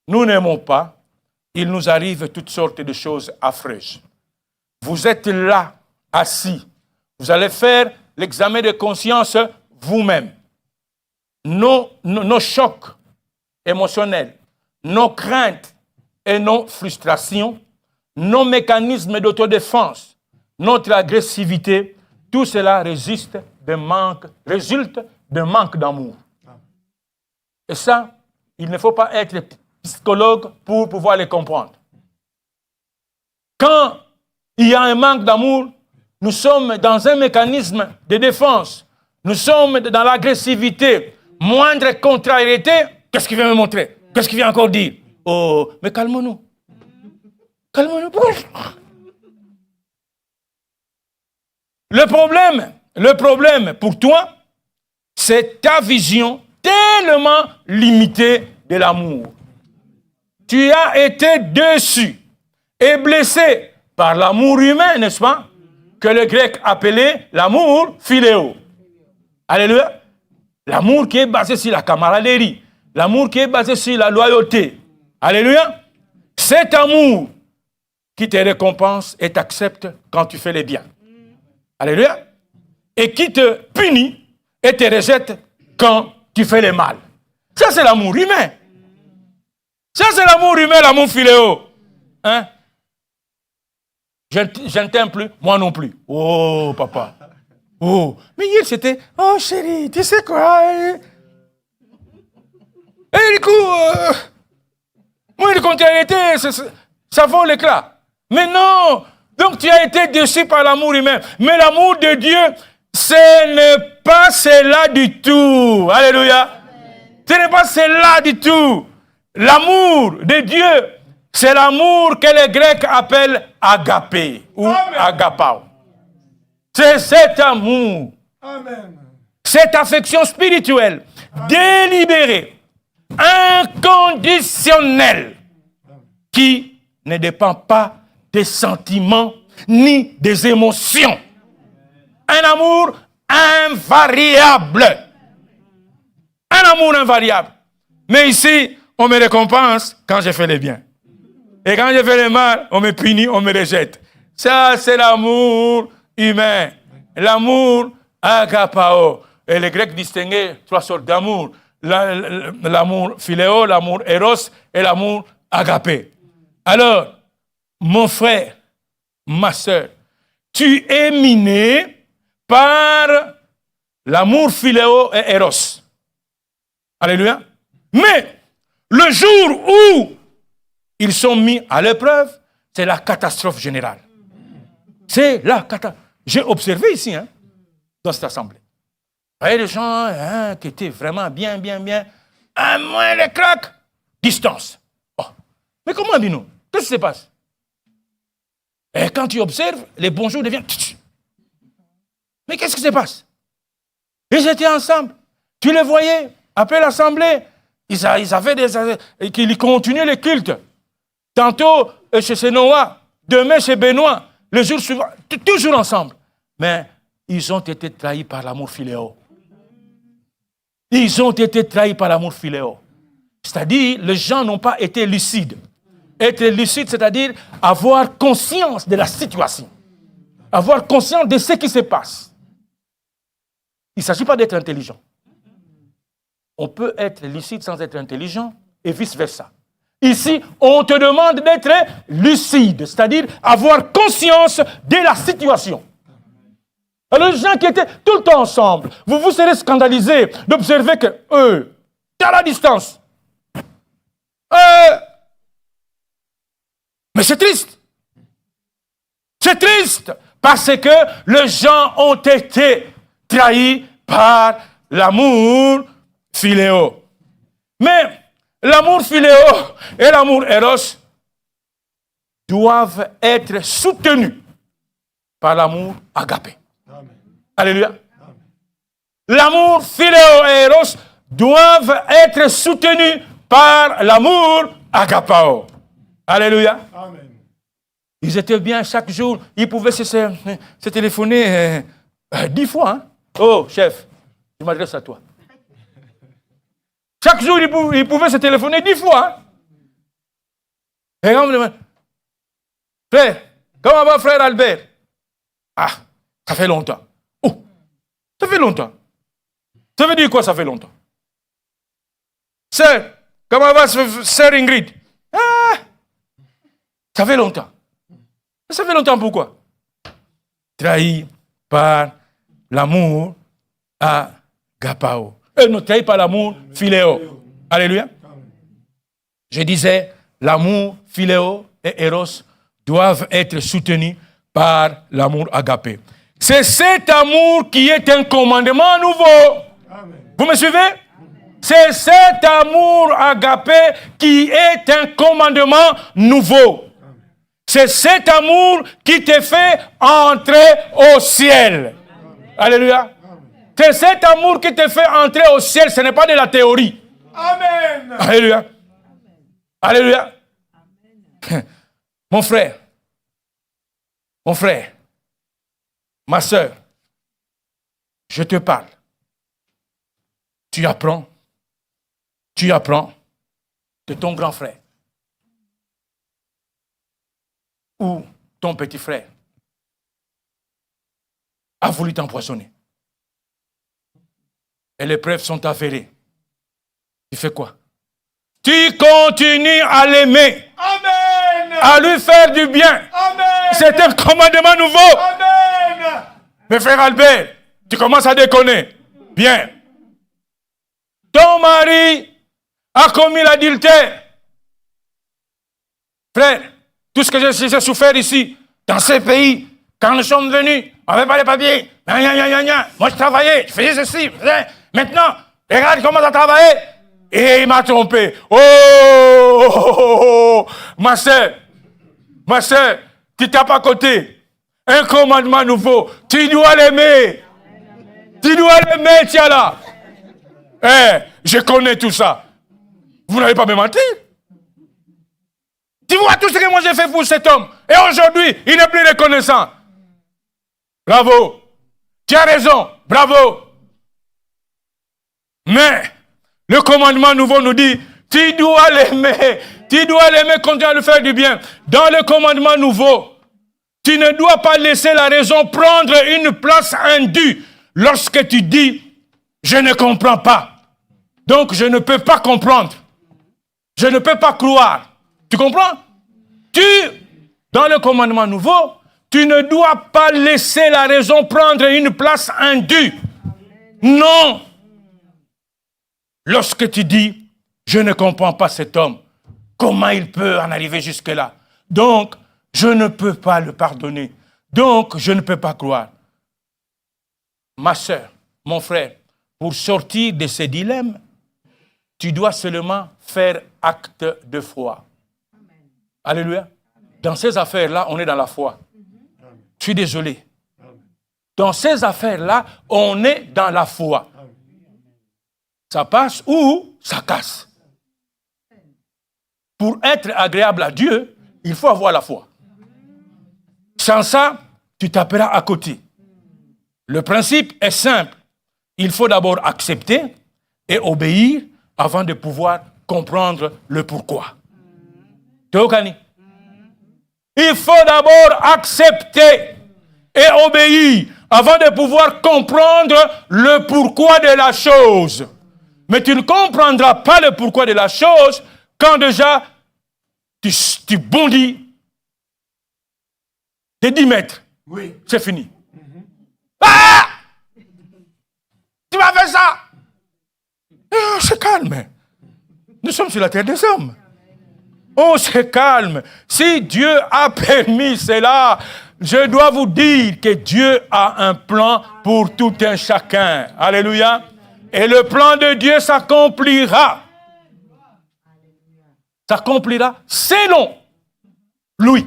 nous n'aimons pas, il nous arrive toutes sortes de choses affreuses. Vous êtes là, assis. Vous allez faire l'examen de conscience vous-même. Nos chocs émotionnels, nos craintes et nos frustrations, nos mécanismes d'autodéfense, notre agressivité, tout cela résulte d'un manque d'amour. Et ça, il ne faut pas être psychologue pour pouvoir les comprendre. Quand il y a un manque d'amour, nous sommes dans un mécanisme de défense. Nous sommes dans l'agressivité. Moindre contrariété, qu'est-ce qu'il vient me montrer? Qu'est-ce qu'il vient encore dire? Oh, mais calmons-nous. Calmons-nous. Le problème pour toi, c'est ta vision tellement limitée de l'amour. Tu as été déçu et blessé par l'amour humain, n'est-ce pas? Que le grec appelait l'amour philéo. Alléluia. L'amour qui est basé sur la camaraderie. L'amour qui est basé sur la loyauté. Alléluia. Cet amour qui te récompense et t'accepte quand tu fais les biens. Alléluia. Et qui te punit et te rejette quand tu fais le mal. Ça, c'est l'amour humain. Ça, c'est l'amour humain, l'amour philéo. Hein? Je ne t'aime plus, moi non plus. Oh, papa. Oh, mais hier, c'était, oh, chérie, tu sais quoi? Et du coup, moi, quand tu as été, ça vole l'éclat. Mais non, donc tu as été déçu par l'amour humain. Mais l'amour de Dieu, ce n'est pas cela du tout. Alléluia. Ce n'est pas cela du tout. L'amour de Dieu, c'est l'amour que les Grecs appellent agapé ou agapao. C'est cet amour, cette affection spirituelle, délibérée, inconditionnelle, qui ne dépend pas des sentiments ni des émotions. Un amour invariable. Un amour invariable. Mais ici, on me récompense quand je fais le bien. Et quand je fais le mal, on me punit, on me rejette. Ça, c'est l'amour humain. L'amour agapao. Et les Grecs distinguaient 3 sortes d'amour. L'amour philéo, l'amour eros et l'amour agapé. Alors, mon frère, ma soeur, tu es miné par l'amour philéo et eros. Alléluia. Mais le jour où ils sont mis à l'épreuve, c'est la catastrophe générale. C'est la catastrophe. J'ai observé ici, dans cette assemblée. Vous voyez les gens qui étaient vraiment bien. À moins les craques, distance. Oh. Mais comment, Bino? Qu'est-ce qui se passe? Et quand tu observes, les bonjours deviennent... Mais qu'est-ce qui se passe? Ils étaient ensemble. Tu les voyais. Après l'assemblée, ils avaient ils continuaient le culte. Tantôt chez Sénoa, demain chez Benoît, le jour suivant, toujours ensemble. Mais ils ont été trahis par l'amour philéo. Ils ont été trahis par l'amour philéo. C'est-à-dire, les gens n'ont pas été lucides. Être lucide, c'est-à-dire avoir conscience de la situation. Avoir conscience de ce qui se passe. Il ne s'agit pas d'être intelligent. On peut être lucide sans être intelligent et vice-versa. Ici, on te demande d'être lucide, c'est-à-dire avoir conscience de la situation. Alors, les gens qui étaient tout le temps ensemble, vous serez scandalisés d'observer que eux, à la distance. Mais c'est triste. C'est triste parce que les gens ont été trahis par l'amour philéo. Mais l'amour philéo et l'amour eros doivent être soutenus par l'amour agapé. Amen. Alléluia. Amen. L'amour philéo et eros doivent être soutenus par l'amour agapao. Alléluia. Amen. Ils étaient bien chaque jour. Ils pouvaient se téléphoner 10 fois. Oh, chef, je m'adresse à toi. Chaque jour, ils pouvaient se téléphoner 10 fois. Et on me demande, frère, comment va frère Albert? Ah, ça fait longtemps. Oh, ça fait longtemps. Ça veut dire quoi, ça fait longtemps? Sœur, comment va sœur Ingrid? Ah, ça fait longtemps. Ça fait longtemps pourquoi? Trahi par l'amour agapao. Ne trahi par l'amour philéo. Alléluia. Je disais, l'amour philéo et eros doivent être soutenus par l'amour agapé. C'est cet amour qui est un commandement nouveau. Amen. Vous me suivez? C'est cet amour agapé qui est un commandement nouveau. C'est cet amour qui te fait entrer au ciel. Amen. Alléluia. C'est cet amour qui te fait entrer au ciel. Ce n'est pas de la théorie. Amen. Alléluia. Alléluia. Amen. Mon frère, ma soeur, je te parle. Tu apprends de ton grand frère ou ton petit frère a voulu t'empoisonner. Et les preuves sont avérées. Tu fais quoi? tu continues à l'aimer. Amen. À lui faire du bien. Amen. C'est un commandement nouveau. Amen. Mais frère Albert, tu commences à déconner. Bien. Ton mari a commis l'adultère. Frère, tout ce que j'ai souffert ici, dans ces pays, quand nous sommes venus, on n'avait pas les papiers. Moi, je travaillais, je faisais ceci. Maintenant, regarde, il commence à travailler. Et il m'a trompé. Oh, ma soeur, tu tapes à côté. Un commandement nouveau. Tu dois l'aimer. Tu dois l'aimer, tiens là. Je connais tout ça. Vous n'avez pas me mentir. Tu vois tout ce que moi j'ai fait pour cet homme. Et aujourd'hui, il n'est plus reconnaissant. Bravo. Tu as raison. Bravo. Mais, le commandement nouveau nous dit, tu dois l'aimer. Tu dois l'aimer, continuer à lui faire du bien. Dans le commandement nouveau, tu ne dois pas laisser la raison prendre une place indue. Lorsque tu dis, je ne comprends pas. Donc, je ne peux pas comprendre. Je ne peux pas croire. Tu comprends? Dans le commandement nouveau, tu ne dois pas laisser la raison prendre une place indue. Non. Lorsque tu dis, je ne comprends pas cet homme, comment il peut en arriver jusque-là? Donc, je ne peux pas le pardonner. Donc, je ne peux pas croire. Ma soeur, mon frère, pour sortir de ces dilemmes, tu dois seulement faire acte de foi. Amen. Alléluia. Dans ces affaires-là, on est dans la foi. Je suis désolé. Dans ces affaires-là, on est dans la foi. Ça passe ou ça casse. Pour être agréable à Dieu, il faut avoir la foi. Sans ça, tu taperas à côté. Le principe est simple. Il faut d'abord accepter et obéir avant de pouvoir comprendre le pourquoi. Théokani. Il faut d'abord accepter et obéir avant de pouvoir comprendre le pourquoi de la chose. Mais tu ne comprendras pas le pourquoi de la chose quand déjà tu bondis de 10 mètres. Oui. C'est fini. Ah! Tu m'as fait ça! On se calme. Nous sommes sur la terre des hommes. On se calme. Si Dieu a permis cela, je dois vous dire que Dieu a un plan pour tout un chacun. Alléluia. Et le plan de Dieu s'accomplira. S'accomplira selon lui.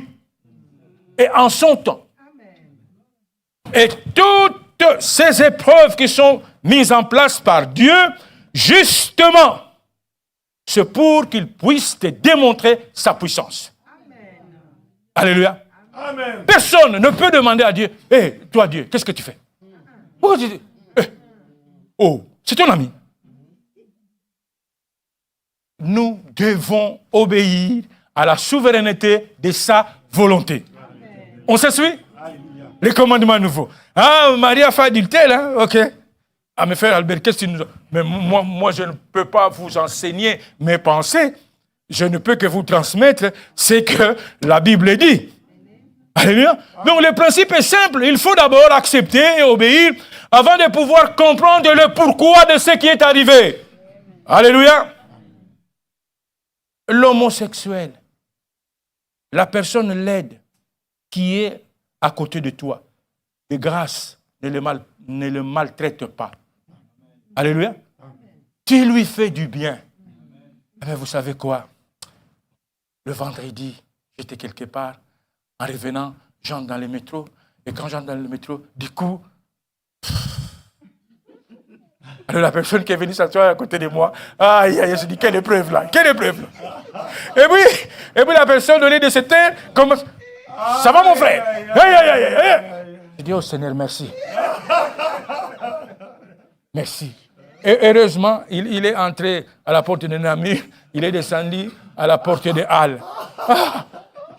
Et en son temps. Et toutes ces épreuves qui sont mises en place par Dieu, justement, c'est pour qu'il puisse te démontrer sa puissance. Amen. Alléluia. Amen. Personne ne peut demander à Dieu, hé, toi Dieu, qu'est-ce que tu fais? Pourquoi tu dis, oh, c'est ton ami. Nous devons obéir à la souveraineté de sa volonté. Amen. On se suit? Alléluia. Les commandements nouveaux. Ah, Marie a fait adultère, hein? Ok. Ah, mais frère Albert, qu'est-ce que tu nous... Mais moi, je ne peux pas vous enseigner mes pensées. Je ne peux que vous transmettre ce que la Bible dit. Alléluia. Donc, le principe est simple. Il faut d'abord accepter et obéir avant de pouvoir comprendre le pourquoi de ce qui est arrivé. Alléluia. L'homosexuel, la personne laide qui est à côté de toi, de grâce, ne le maltraite pas. Alléluia. Tu lui fais du bien. Mais vous savez quoi? Le vendredi, j'étais quelque part. En revenant, j'entre dans le métro. Et quand j'entre dans le métro, du coup... Alors la personne qui est venue s'asseoir à côté de moi, aïe, aïe, je dis, quelle épreuve là? Quelle épreuve là? Et puis la personne, au lieu de se taire, commence... Ça va mon frère? Aïe, aïe, aïe, aïe. Je dis, oh Seigneur, merci. Merci. Et heureusement, il est entré à la porte de Namur, il est descendu à la porte de Halle. Ah,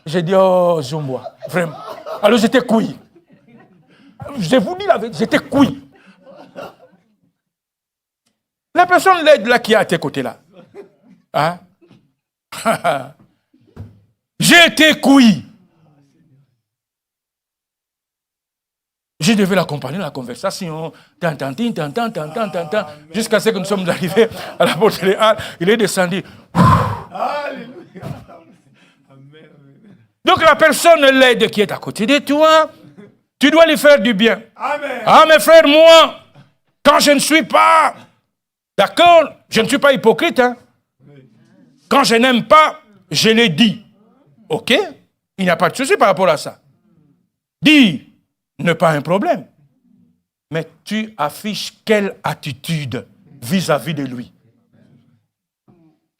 j'ai dit, oh Zumba, vraiment. Alors j'étais couille. Je vous dis la vérité, j'étais couille. La personne laide là qui est à tes côtés là, hein? J'ai été couilli. Je devais l'accompagner dans la conversation, jusqu'à ce que nous sommes arrivés à la porte des Halles. Il est descendu. Donc la personne laide qui est à côté de toi, tu dois lui faire du bien. Amen. Ah, mes frères, moi, quand je ne suis pas, d'accord, je ne suis pas hypocrite. Hein. Quand je n'aime pas, je l'ai dit. Ok, il n'y a pas de souci par rapport à ça. Dire n'est pas un problème. Mais tu affiches quelle attitude vis-à-vis de lui?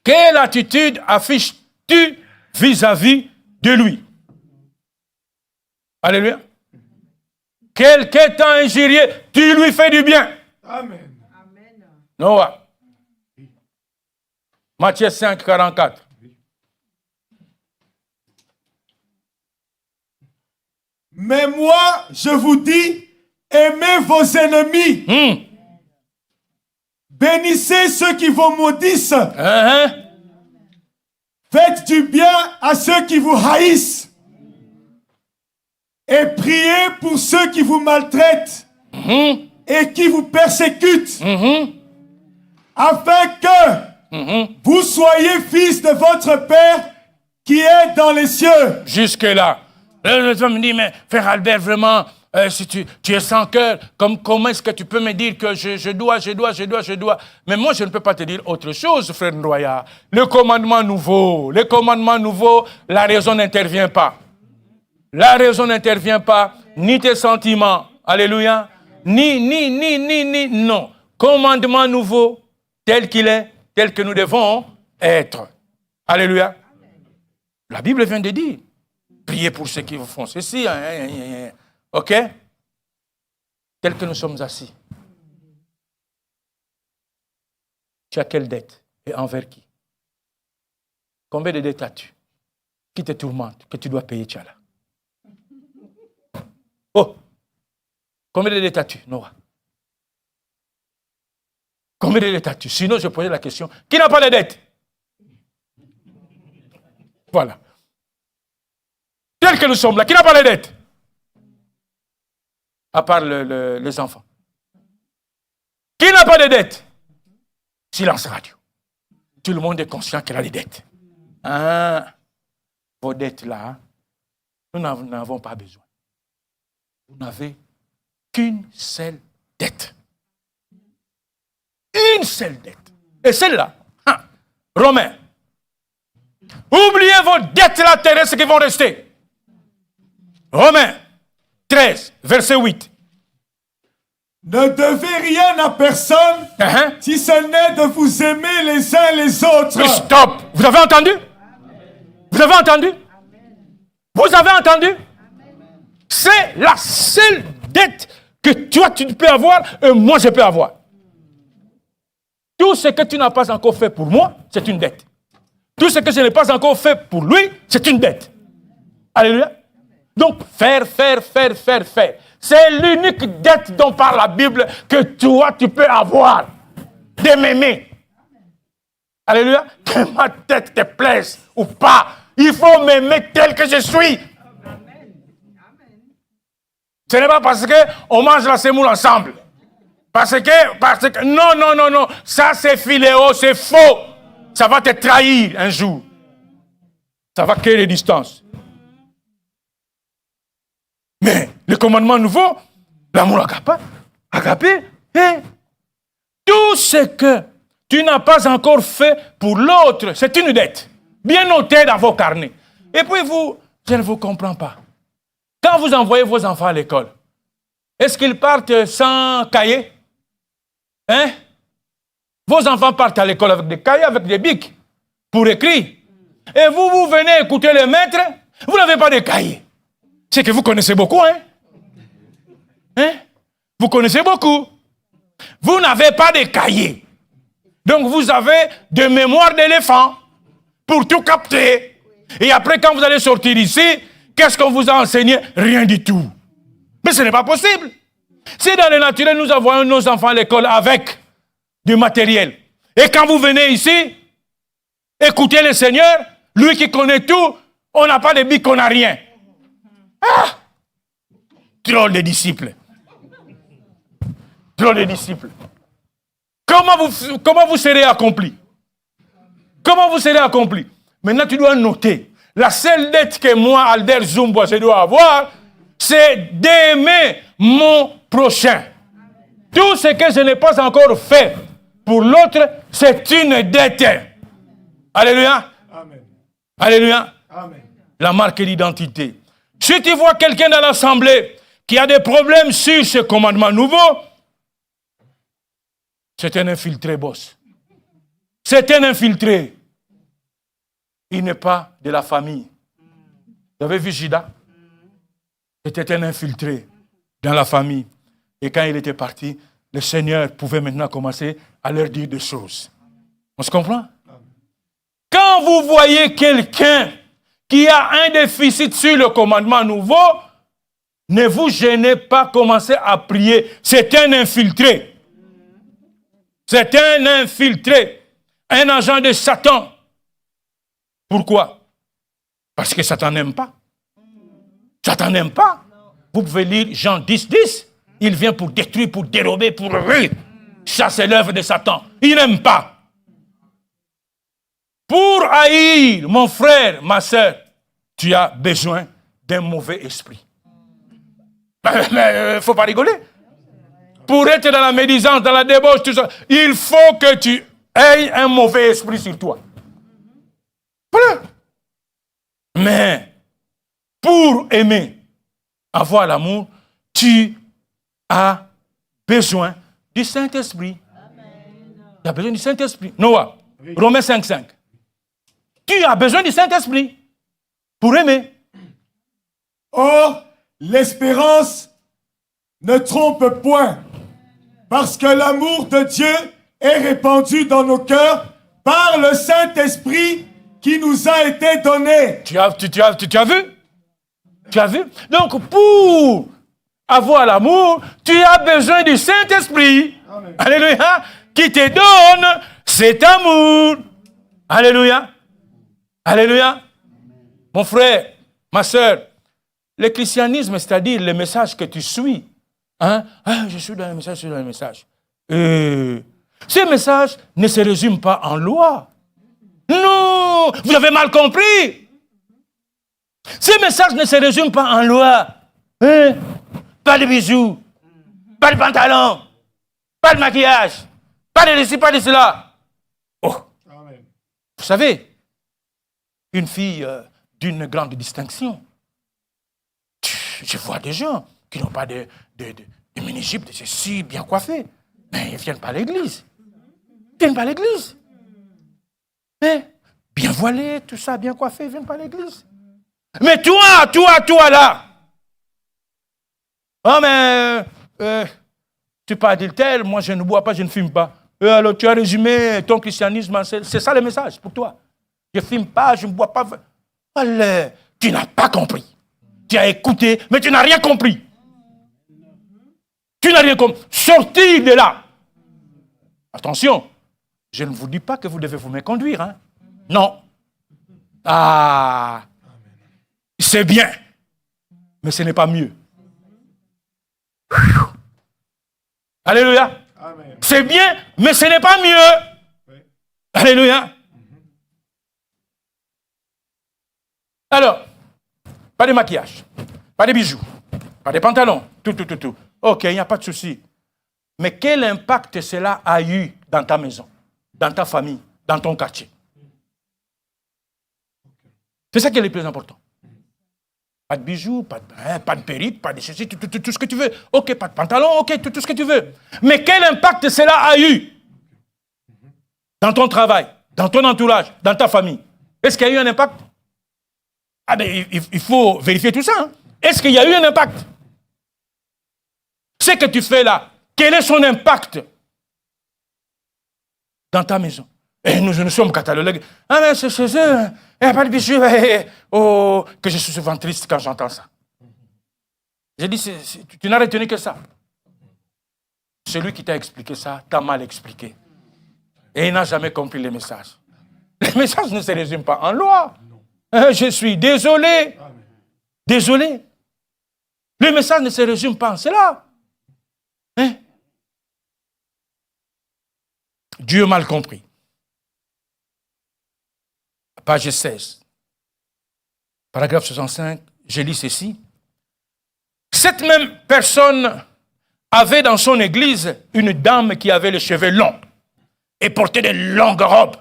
Quelle attitude affiches-tu vis-à-vis de lui? Alléluia. Quelqu'un t'a injurié, tu lui fais du bien. Amen. Noah. Matthieu 5, 44. Mais moi, je vous dis, aimez vos ennemis. Bénissez ceux qui vous maudissent. Faites du bien à ceux qui vous haïssent. Et priez pour ceux qui vous maltraitent et qui vous persécutent. Afin que vous soyez fils de votre Père qui est dans les cieux. Jusque-là. Le homme me dit, mais frère Albert, vraiment, si tu es sans cœur, comment est-ce que tu peux me dire que je dois? Mais moi, je ne peux pas te dire autre chose, frère Ndoya. Le commandement nouveau, la raison n'intervient pas. La raison n'intervient pas, ni tes sentiments, alléluia, ni, non. Commandement nouveau, tel qu'il est, tel que nous devons être. Alléluia. La Bible vient de dire. Priez pour ceux qui vous font ceci. OK? Tel que nous sommes assis. Tu as quelle dette? Et envers qui? Combien de dettes as-tu? Qui te tourmente, que tu dois payer, tu as là? Oh! Combien de dettes as-tu, Noah? Combien de dettes as-tu? Sinon, je posais la question. Qui n'a pas de dettes? Voilà. Tel que nous sommes là, qui n'a pas de dettes? À part les enfants. Qui n'a pas de dettes? Silence radio. Tout le monde est conscient qu'elle a des dettes. Ah, vos dettes là, nous n'en avons pas besoin. Vous n'avez qu'une seule dette. Une seule dette. Et celle-là, Romains, oubliez vos dettes là terrestres qui vont rester. Romains 13, verset 8. Ne devez rien à personne, si ce n'est de vous aimer les uns les autres. Mais stop! Vous avez entendu? Vous avez entendu? Vous avez entendu? C'est la seule dette que toi tu peux avoir et moi je peux avoir. Tout ce que tu n'as pas encore fait pour moi, c'est une dette. Tout ce que je n'ai pas encore fait pour lui, c'est une dette. Alléluia. Donc, faire. C'est l'unique dette dont parle la Bible que toi, tu peux avoir. De m'aimer. Alléluia. Que ma tête te plaise ou pas. Il faut m'aimer tel que je suis. Ce n'est pas parce qu'on mange la semoule ensemble. Parce que, non. Ça, c'est philéo, c'est faux. Ça va te trahir un jour. Ça va créer des distances. Mais le commandement nouveau, l'amour agapé, tout ce que tu n'as pas encore fait pour l'autre, c'est une dette. Bien notée dans vos carnets. Et puis vous, je ne vous comprends pas. Quand vous envoyez vos enfants à l'école, est-ce qu'ils partent sans cahier? Vos enfants partent à l'école avec des cahiers, avec des bics, pour écrire. Et vous venez écouter le maître, vous n'avez pas de cahier. C'est que vous connaissez beaucoup, Vous connaissez beaucoup. Vous n'avez pas de cahier. Donc vous avez de mémoire d'éléphant pour tout capter. Et après, quand vous allez sortir ici, qu'est-ce qu'on vous a enseigné? Rien du tout. Mais ce n'est pas possible. Si dans le naturel, nous envoyons nos enfants à l'école avec du matériel, et quand vous venez ici, Écoutez le Seigneur, lui qui connaît tout, on n'a pas de bic, on n'a rien. Ah! Drôle de disciples. Drôle de disciples. Comment vous serez accompli? Comment vous serez accompli? Maintenant, tu dois noter. La seule dette que moi, Albert Zumbois, je dois avoir, c'est d'aimer mon prochain. Tout ce que je n'ai pas encore fait pour l'autre, c'est une dette. Alléluia. Amen. Alléluia. Amen. La marque d'identité. Si tu vois quelqu'un dans l'assemblée qui a des problèmes sur ce commandement nouveau, c'est un infiltré, boss. C'est un infiltré. Il n'est pas de la famille. Vous avez vu Judas? C'était un infiltré dans la famille. Et quand il était parti, le Seigneur pouvait maintenant commencer à leur dire des choses. On se comprend? Quand vous voyez quelqu'un qui a un déficit sur le commandement nouveau, ne vous gênez pas, commencez à prier. C'est un infiltré. C'est un infiltré. Un agent de Satan. Pourquoi? Parce que Satan n'aime pas. Satan n'aime pas. Vous pouvez lire Jean 10, 10. Il vient pour détruire, pour dérober, pour rire. Ça, c'est l'œuvre de Satan. Il n'aime pas. Pour haïr mon frère, ma soeur, tu as besoin d'un mauvais esprit. Mais il ne faut pas rigoler. Pour être dans la médisance, dans la débauche, tout ça, il faut que tu aies un mauvais esprit sur toi. Voilà. Mais pour aimer, avoir l'amour, tu as besoin du Saint-Esprit. Tu as besoin du Saint-Esprit. Noah, oui. Romains 5, 5. Tu as besoin du Saint-Esprit pour aimer. Or, l'espérance ne trompe point, parce que l'amour de Dieu est répandu dans nos cœurs par le Saint-Esprit qui nous a été donné. Tu as vu? Tu as vu? Donc, pour avoir l'amour, tu as besoin du Saint-Esprit. Amen. Alléluia. Qui te donne cet amour. Alléluia. Alléluia. Mon frère, ma soeur, le christianisme, c'est-à-dire le message que tu suis. Hein? Ah, je suis dans le message, je suis dans le message. Ce message ne se résume pas en loi. Non, vous avez mal compris. Ce message ne se résume pas en loi. Hein? Pas de bijoux, pas de pantalon, pas de maquillage, pas de ceci, pas de cela. Oh. Amen. Vous savez, une fille d'une grande distinction, je vois des gens qui n'ont pas de mini-jupe, de ceci, bien coiffés, mais ils ne viennent pas à l'église. Ils ne viennent pas à l'église. Mais bien voilés, tout ça, bien coiffés, ils ne viennent pas à l'église. Mais toi là, oh mais tu parles d'adultère, moi je ne bois pas, je ne fume pas. Alors tu as résumé ton christianisme, c'est ça le message pour toi. Je ne fume pas, je ne bois pas. Alors, tu n'as pas compris. Tu as écouté, mais tu n'as rien compris. Tu n'as rien compris. Sortez de là. Attention, je ne vous dis pas que vous devez vous méconduire. Hein? Non. Ah, c'est bien, mais ce n'est pas mieux. Alléluia. Amen. C'est bien, mais ce n'est pas mieux. Oui. Alléluia. Alors, pas de maquillage, pas de bijoux, pas de pantalons, tout. Ok, il n'y a pas de souci. Mais quel impact cela a eu dans ta maison, dans ta famille, dans ton quartier? C'est ça qui est le plus important. Pas de bijoux, pas de perruque, pas de ceci, tout ce que tu veux. Ok, pas de pantalon, ok, tout ce que tu veux. Mais quel impact cela a eu dans ton travail, dans ton entourage, dans ta famille? Est-ce qu'il y a eu un impact? Ah ben, il faut vérifier tout ça. Hein. Est-ce qu'il y a eu un impact? Ce que tu fais là, quel est son impact dans ta maison? Et nous sommes catalogués. Ah mais c'est chez eux, il n'y a pas de bijoux. Oh, que je suis souvent triste quand j'entends ça. J'ai dit, tu n'as retenu que ça. Celui qui t'a expliqué ça t'a mal expliqué. Et il n'a jamais compris le message. Le message ne se résume pas en loi. Je suis désolé. Désolé. Le message ne se résume pas en cela. Hein? Dieu mal compris. Page 16. Paragraphe 65, je lis ceci. Cette même personne avait dans son église une dame qui avait les cheveux longs et portait de longues robes,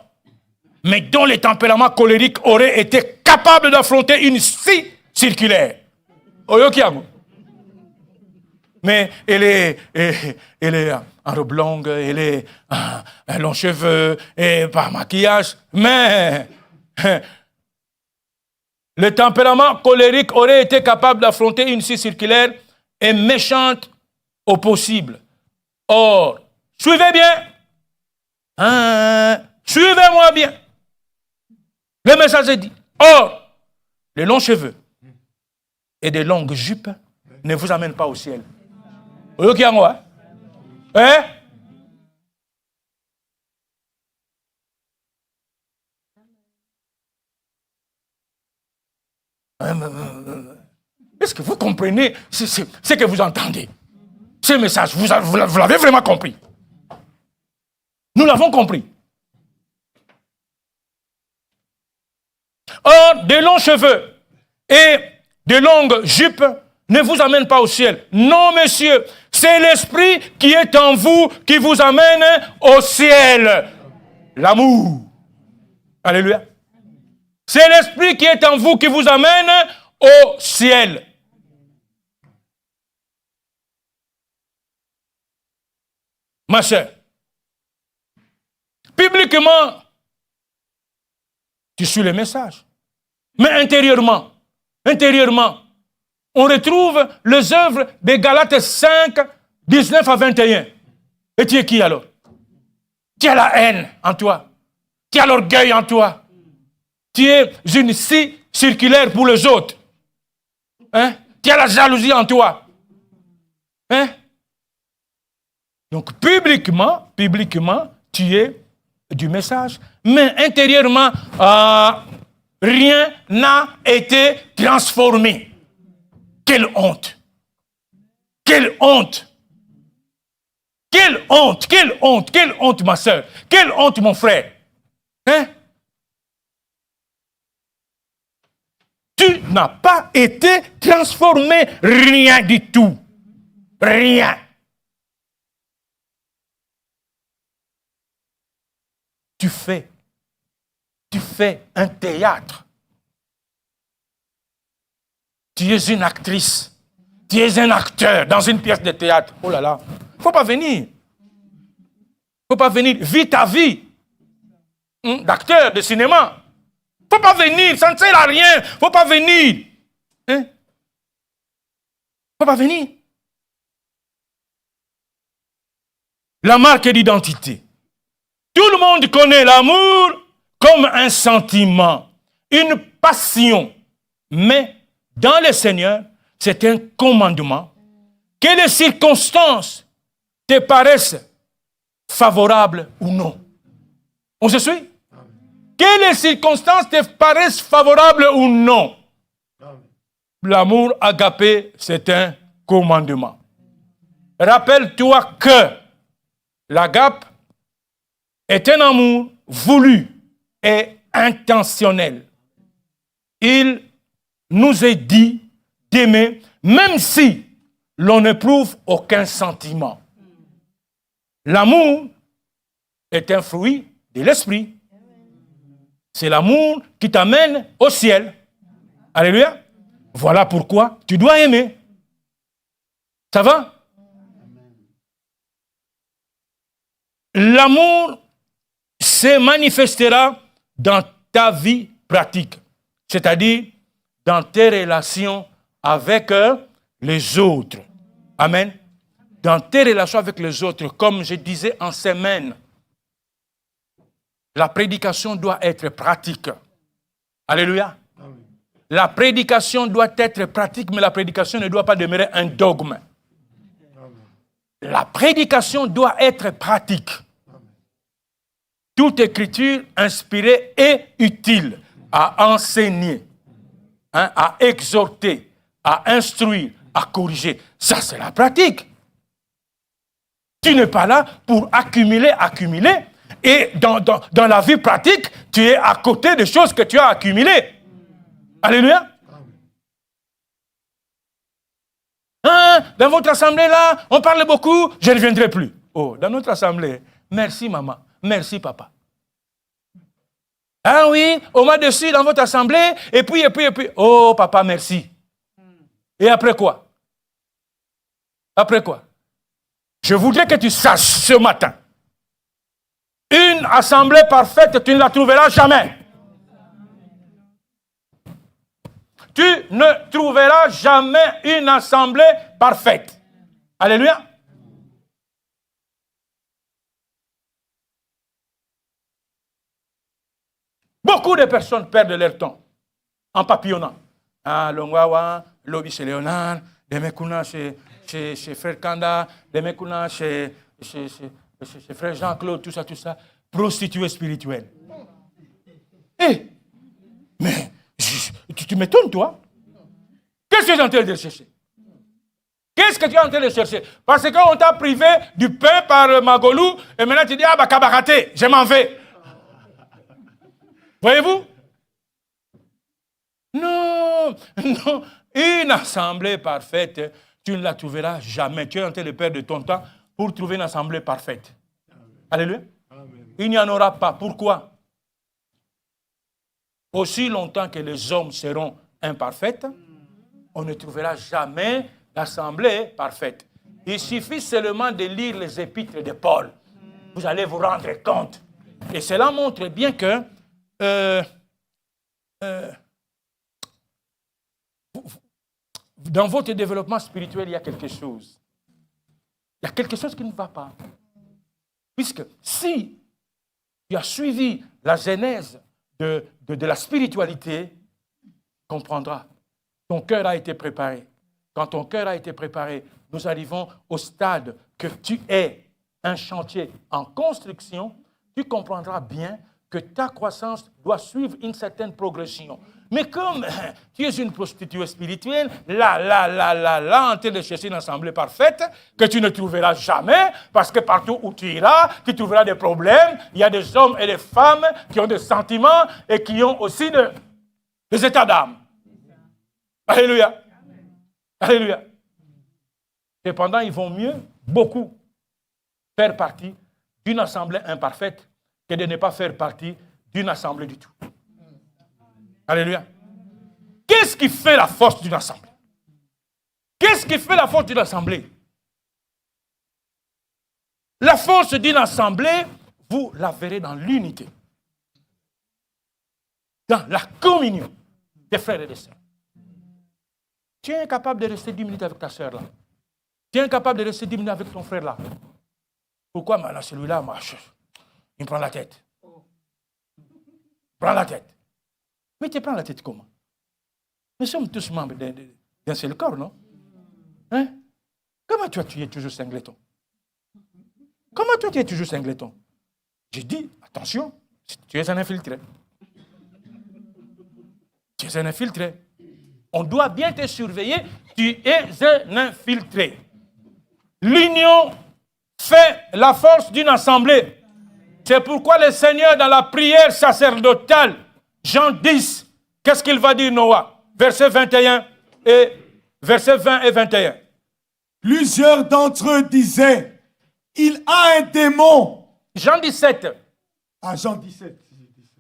mais dont le tempérament colérique aurait été capable d'affronter une scie circulaire. Mais elle est en robe longue, elle est en long cheveux et par maquillage, mais le tempérament colérique aurait été capable d'affronter une scie circulaire et méchante au possible. Or, suivez bien. Suivez-moi bien. Le message est dit. Or, les longs cheveux et des longues jupes ne vous amènent pas au ciel. Ok, hein? Hein? Est-ce que vous comprenez ce que vous entendez? Ce message, vous l'avez vraiment compris? Nous l'avons compris. Or, de longs cheveux et de longues jupes ne vous amènent pas au ciel. Non, monsieur, c'est l'esprit qui est en vous qui vous amène au ciel. L'amour. Alléluia. C'est l'esprit qui est en vous qui vous amène au ciel. Ma soeur, publiquement, tu suis le message. Mais intérieurement, on retrouve les œuvres de Galates 5, 19 à 21. Et tu es qui alors? Tu as la haine en toi. Tu as l'orgueil en toi. Tu es une scie circulaire pour les autres. Hein? Tu as la jalousie en toi. Hein? Donc, publiquement, tu es du message. Mais intérieurement, rien n'a été transformé. Quelle honte! Quelle honte! Quelle honte! Quelle honte! Quelle honte, ma soeur! Quelle honte, mon frère! Hein? Tu n'as pas été transformé, rien du tout. Rien. Tu fais un théâtre. Tu es une actrice. Tu es un acteur dans une pièce de théâtre. Oh là là. Faut pas venir. Faut pas venir. Vis ta vie d'acteur de cinéma. Faut pas venir. Ça ne sert à rien. Faut pas venir. Hein? Faut pas venir. La marque d'identité. Tout le monde connaît l'amour comme un sentiment, une passion. Mais dans le Seigneur, c'est un commandement. Que les circonstances te paraissent favorables ou non. On se suit? Que les circonstances te paraissent favorables ou non. L'amour agapé, c'est un commandement. Rappelle-toi que l'agape est un amour voulu et intentionnel. Il nous est dit d'aimer, même si l'on n'éprouve aucun sentiment. L'amour est un fruit de l'esprit. C'est l'amour qui t'amène au ciel. Alléluia. Voilà pourquoi tu dois aimer. Ça va? L'amour se manifestera dans ta vie pratique, c'est-à-dire dans tes relations avec les autres. Amen. Dans tes relations avec les autres, comme je disais en semaine, la prédication doit être pratique. Alléluia. La prédication doit être pratique, mais la prédication ne doit pas demeurer un dogme. La prédication doit être pratique. toute écriture inspirée est utile à enseigner, à exhorter, à instruire, à corriger. Ça, c'est la pratique. Tu n'es pas là pour accumuler. Et dans la vie pratique, tu es à côté des choses que tu as accumulées. Alléluia. Dans votre assemblée là, on parle beaucoup, je ne reviendrai plus. Oh, dans notre assemblée, merci maman, merci papa. Ah oui, au mois dessus dans votre assemblée, et puis, oh papa, merci. Et après quoi? Après quoi? Je voudrais que tu saches ce matin, une assemblée parfaite, tu ne la trouveras jamais. Tu ne trouveras jamais une assemblée parfaite. Alléluia. Beaucoup de personnes perdent leur temps en papillonnant. Ah, Longwawa, Lobby chez Léonard, Demekuna chez Frère Kanda, Demekuna chez Frère Jean-Claude, tout ça. Prostituée spirituelle. Mais tu m'étonnes, toi. Qu'est-ce que tu es en train de chercher? Qu'est-ce que tu es en train de chercher? Parce qu'on t'a privé du pain par Magolou, et maintenant tu dis, ah bah kabaraté, je m'en vais. Voyez-vous? Non. Une assemblée parfaite, tu ne la trouveras jamais. Tu es en train de perdre ton temps pour trouver une assemblée parfaite. Alléluia. Amen. Il n'y en aura pas. Pourquoi? Aussi longtemps que les hommes seront imparfaits, on ne trouvera jamais l'assemblée parfaite. Il suffit seulement de lire les épîtres de Paul. Vous allez vous rendre compte. Et cela montre bien que dans votre développement spirituel, il y a quelque chose. Il y a quelque chose qui ne va pas. Puisque si tu as suivi la genèse de la spiritualité, tu comprendras. Ton cœur a été préparé. Quand ton cœur a été préparé, nous arrivons au stade que tu es un chantier en construction, tu comprendras bien que ta croissance doit suivre une certaine progression. Mais comme tu es une prostituée spirituelle, là, en train de chercher une assemblée parfaite, que tu ne trouveras jamais, parce que partout où tu iras, tu trouveras des problèmes. Il y a des hommes et des femmes qui ont des sentiments et qui ont aussi des états d'âme. Alléluia. Alléluia. Cependant, ils vont mieux, beaucoup, faire partie d'une assemblée imparfaite que de ne pas faire partie d'une assemblée du tout. Alléluia. Qu'est-ce qui fait la force d'une assemblée? Qu'est-ce qui fait la force d'une assemblée? La force d'une assemblée, vous la verrez dans l'unité, dans la communion des frères et des sœurs. Tu es incapable de rester 10 minutes avec ta sœur là. Tu es incapable de rester 10 minutes avec ton frère là. Pourquoi maintenant celui-là, il me prend la tête. Prends la tête. Mais tu prends la tête comment? Nous sommes tous membres d'un seul corps, non? Hein? Comment toi tu es toujours singleton? Comment toi tu es toujours singleton? J'ai dit, attention, tu es un infiltré. Tu es un infiltré. On doit bien te surveiller, tu es un infiltré. L'union fait la force d'une assemblée. C'est pourquoi le Seigneur, dans la prière sacerdotale, Jean 10, qu'est-ce qu'il va dire, Noah? Verset 21 et verset 20 et 21. Plusieurs d'entre eux disaient, il a un démon. Jean 17. Ah, Jean 17.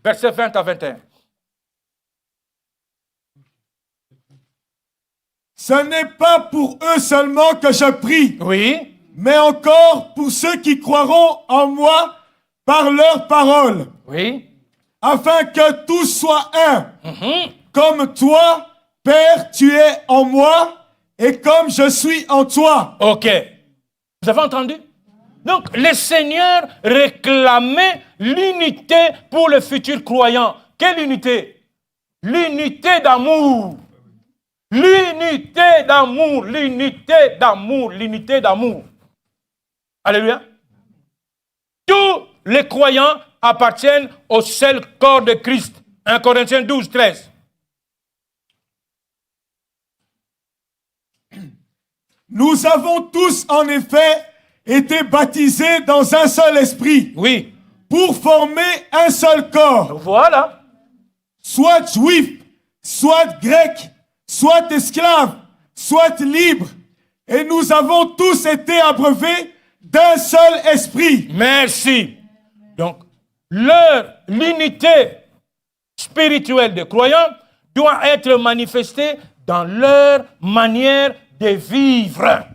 Verset 20 à 21. Ce n'est pas pour eux seulement que je prie. Oui. Mais encore pour ceux qui croiront en moi par leur parole. Oui. Afin que tous soient un. Comme toi, Père, tu es en moi et comme je suis en toi. Ok. Vous avez entendu? Donc, le Seigneur réclamait l'unité pour le futur croyant. Quelle unité? L'unité d'amour. L'unité d'amour, l'unité d'amour, l'unité d'amour. Alléluia. Tous les croyants appartiennent au seul corps de Christ. 1 Corinthiens 12, 13. Nous avons tous, en effet, été baptisés dans un seul esprit. Oui. Pour former un seul corps. Voilà. Soit juif, soit grec, soit esclave, soit libre. Et nous avons tous été abreuvés d'un seul esprit. Merci. Donc, l'unité spirituelle des croyants doit être manifestée dans leur manière de vivre.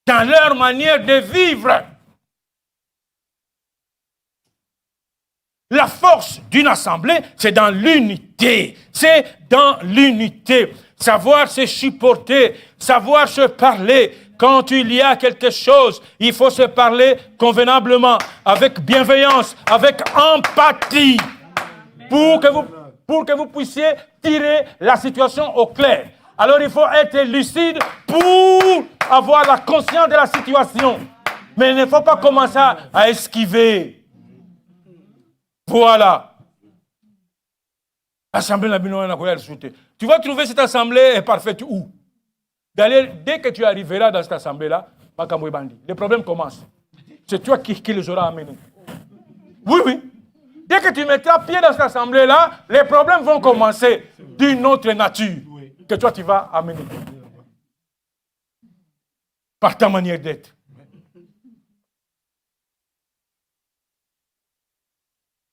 Dans leur manière de vivre. La force d'une assemblée, c'est dans l'unité. C'est dans l'unité. Savoir se supporter, savoir se parler. Quand il y a quelque chose, il faut se parler convenablement, avec bienveillance, avec empathie, pour que vous puissiez tirer la situation au clair. Alors il faut être lucide pour avoir la conscience de la situation. Mais il ne faut pas commencer à esquiver. Voilà. L'assemblée n'a pas de. Tu vas trouver cette assemblée parfaite où? D'ailleurs, dès que tu arriveras dans cette assemblée-là, les problèmes commencent. C'est toi qui les auras amenés. Oui, oui. Dès que tu mettras pied dans cette assemblée-là, les problèmes vont commencer d'une autre nature que toi tu vas amener. Par ta manière d'être.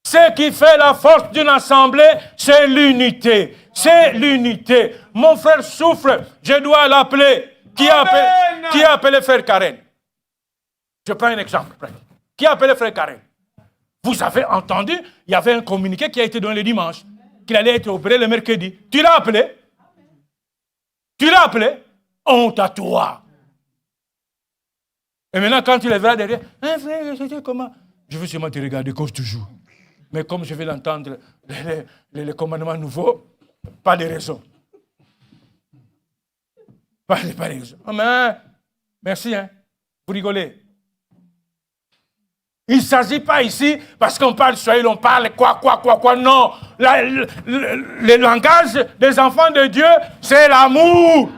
Ce qui fait la force d'une assemblée, c'est l'unité. C'est l'unité. Mon frère souffre, je dois l'appeler. Qui a appelé frère Karen? Je prends un exemple. Qui a appelé frère Karen? Vous avez entendu, il y avait un communiqué qui a été donné le dimanche, qu'il allait être opéré le mercredi. Tu l'as appelé? Tu l'as appelé? Honte à toi. Et maintenant, quand il est verra derrière, hein, frère, c'était comment? Je veux seulement te regarder comme toujours. Mais comme je vais l'entendre, les commandements nouveaux, pas de raison. Pas de raison. Oh, mais, merci, hein. Vous rigolez. Il ne s'agit pas ici, parce qu'on parle Swahili, on parle quoi. Non. Le langage des enfants de Dieu, c'est l'amour.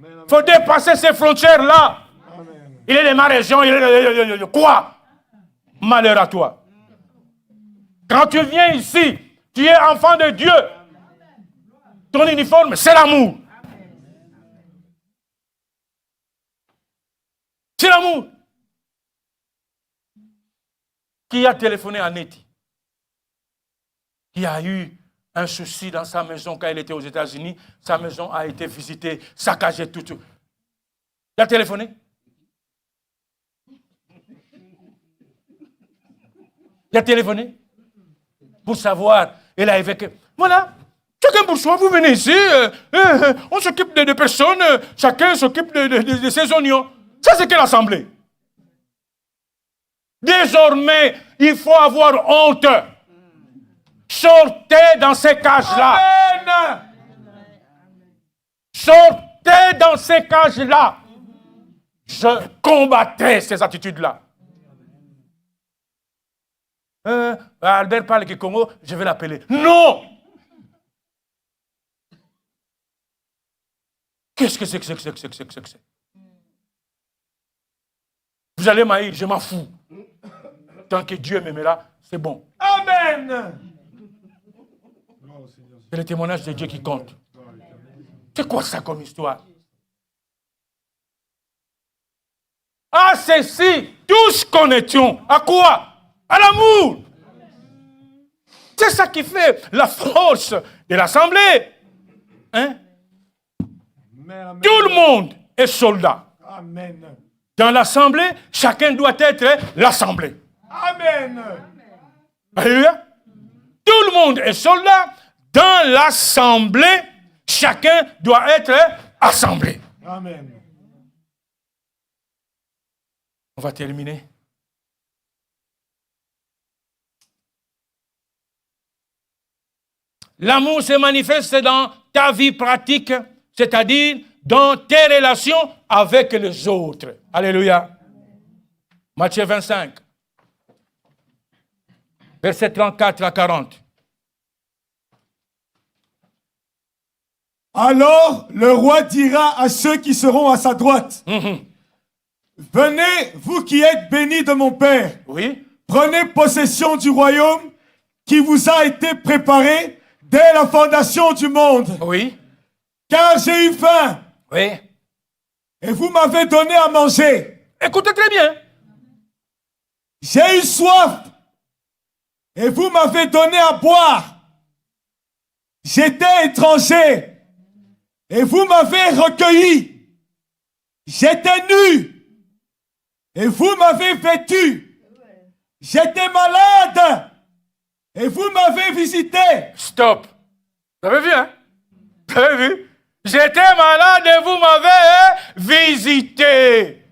Il faut dépasser ces frontières-là. Il est de ma région, il est de quoi? Malheur à toi. Quand tu viens ici, tu es enfant de Dieu. Ton uniforme, c'est l'amour. C'est l'amour. Qui a téléphoné à Nettie? Qui a eu un souci dans sa maison quand elle était aux États-Unis? Sa maison a été visitée, saccagée, tout. Il a téléphoné? Il a téléphoné pour savoir. Elle a évoqué. Voilà, chacun pour soi, vous venez ici, on s'occupe de personnes, chacun s'occupe de ses oignons. Ça, c'est quelle assemblée? Désormais, il faut avoir honte. Sortez dans ces cages-là. Amen. Sortez dans ces cages-là. Je combattais ces attitudes-là. Albert parle Kikongo, je vais l'appeler. Non! Qu'est-ce que c'est que c'est? Vous allez m'haïr, je m'en fous. Tant que Dieu m'aimera, c'est bon. Amen! C'est le témoignage de Dieu qui compte. C'est quoi ça comme histoire? Ah, ceci, tous connaissions. À quoi? À l'amour. C'est ça qui fait la force de l'assemblée. Hein? Amen. Tout le monde est soldat. Amen. Dans l'assemblée, chacun doit être l'assemblée. Amen. Alléluia. Tout le monde est soldat. Dans l'assemblée, chacun doit être assemblé. Amen. On va terminer. L'amour se manifeste dans ta vie pratique, c'est-à-dire dans tes relations avec les autres. Alléluia. Matthieu 25, versets 34 à 40. Alors le roi dira à ceux qui seront à sa droite, venez, vous qui êtes bénis de mon Père, Oui. prenez possession du royaume qui vous a été préparé dès la fondation du monde. Oui. Car j'ai eu faim Oui. et vous m'avez donné à manger. Écoutez très bien. J'ai eu soif et vous m'avez donné à boire. J'étais étranger et vous m'avez recueilli. J'étais nu et vous m'avez vêtu. J'étais malade et vous m'avez visité. Stop. Vous avez vu, hein? Vous avez vu? J'étais malade et vous m'avez visité.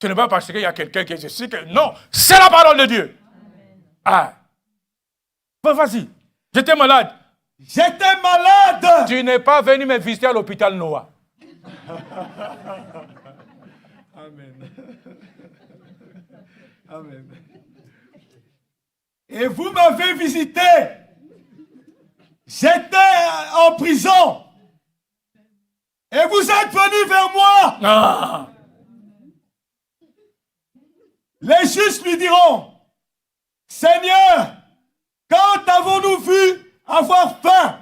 Ce n'est pas parce qu'il y a quelqu'un qui est ici que... Non, c'est la parole de Dieu. Ah. Bon, vas-y. J'étais malade. J'étais malade. Tu n'es pas venu me visiter à l'hôpital Noah. Amen. Amen. Et vous m'avez visité. J'étais en prison. Et vous êtes venus vers moi. Ah. Les justes lui diront, Seigneur, quand avons-nous vu avoir faim?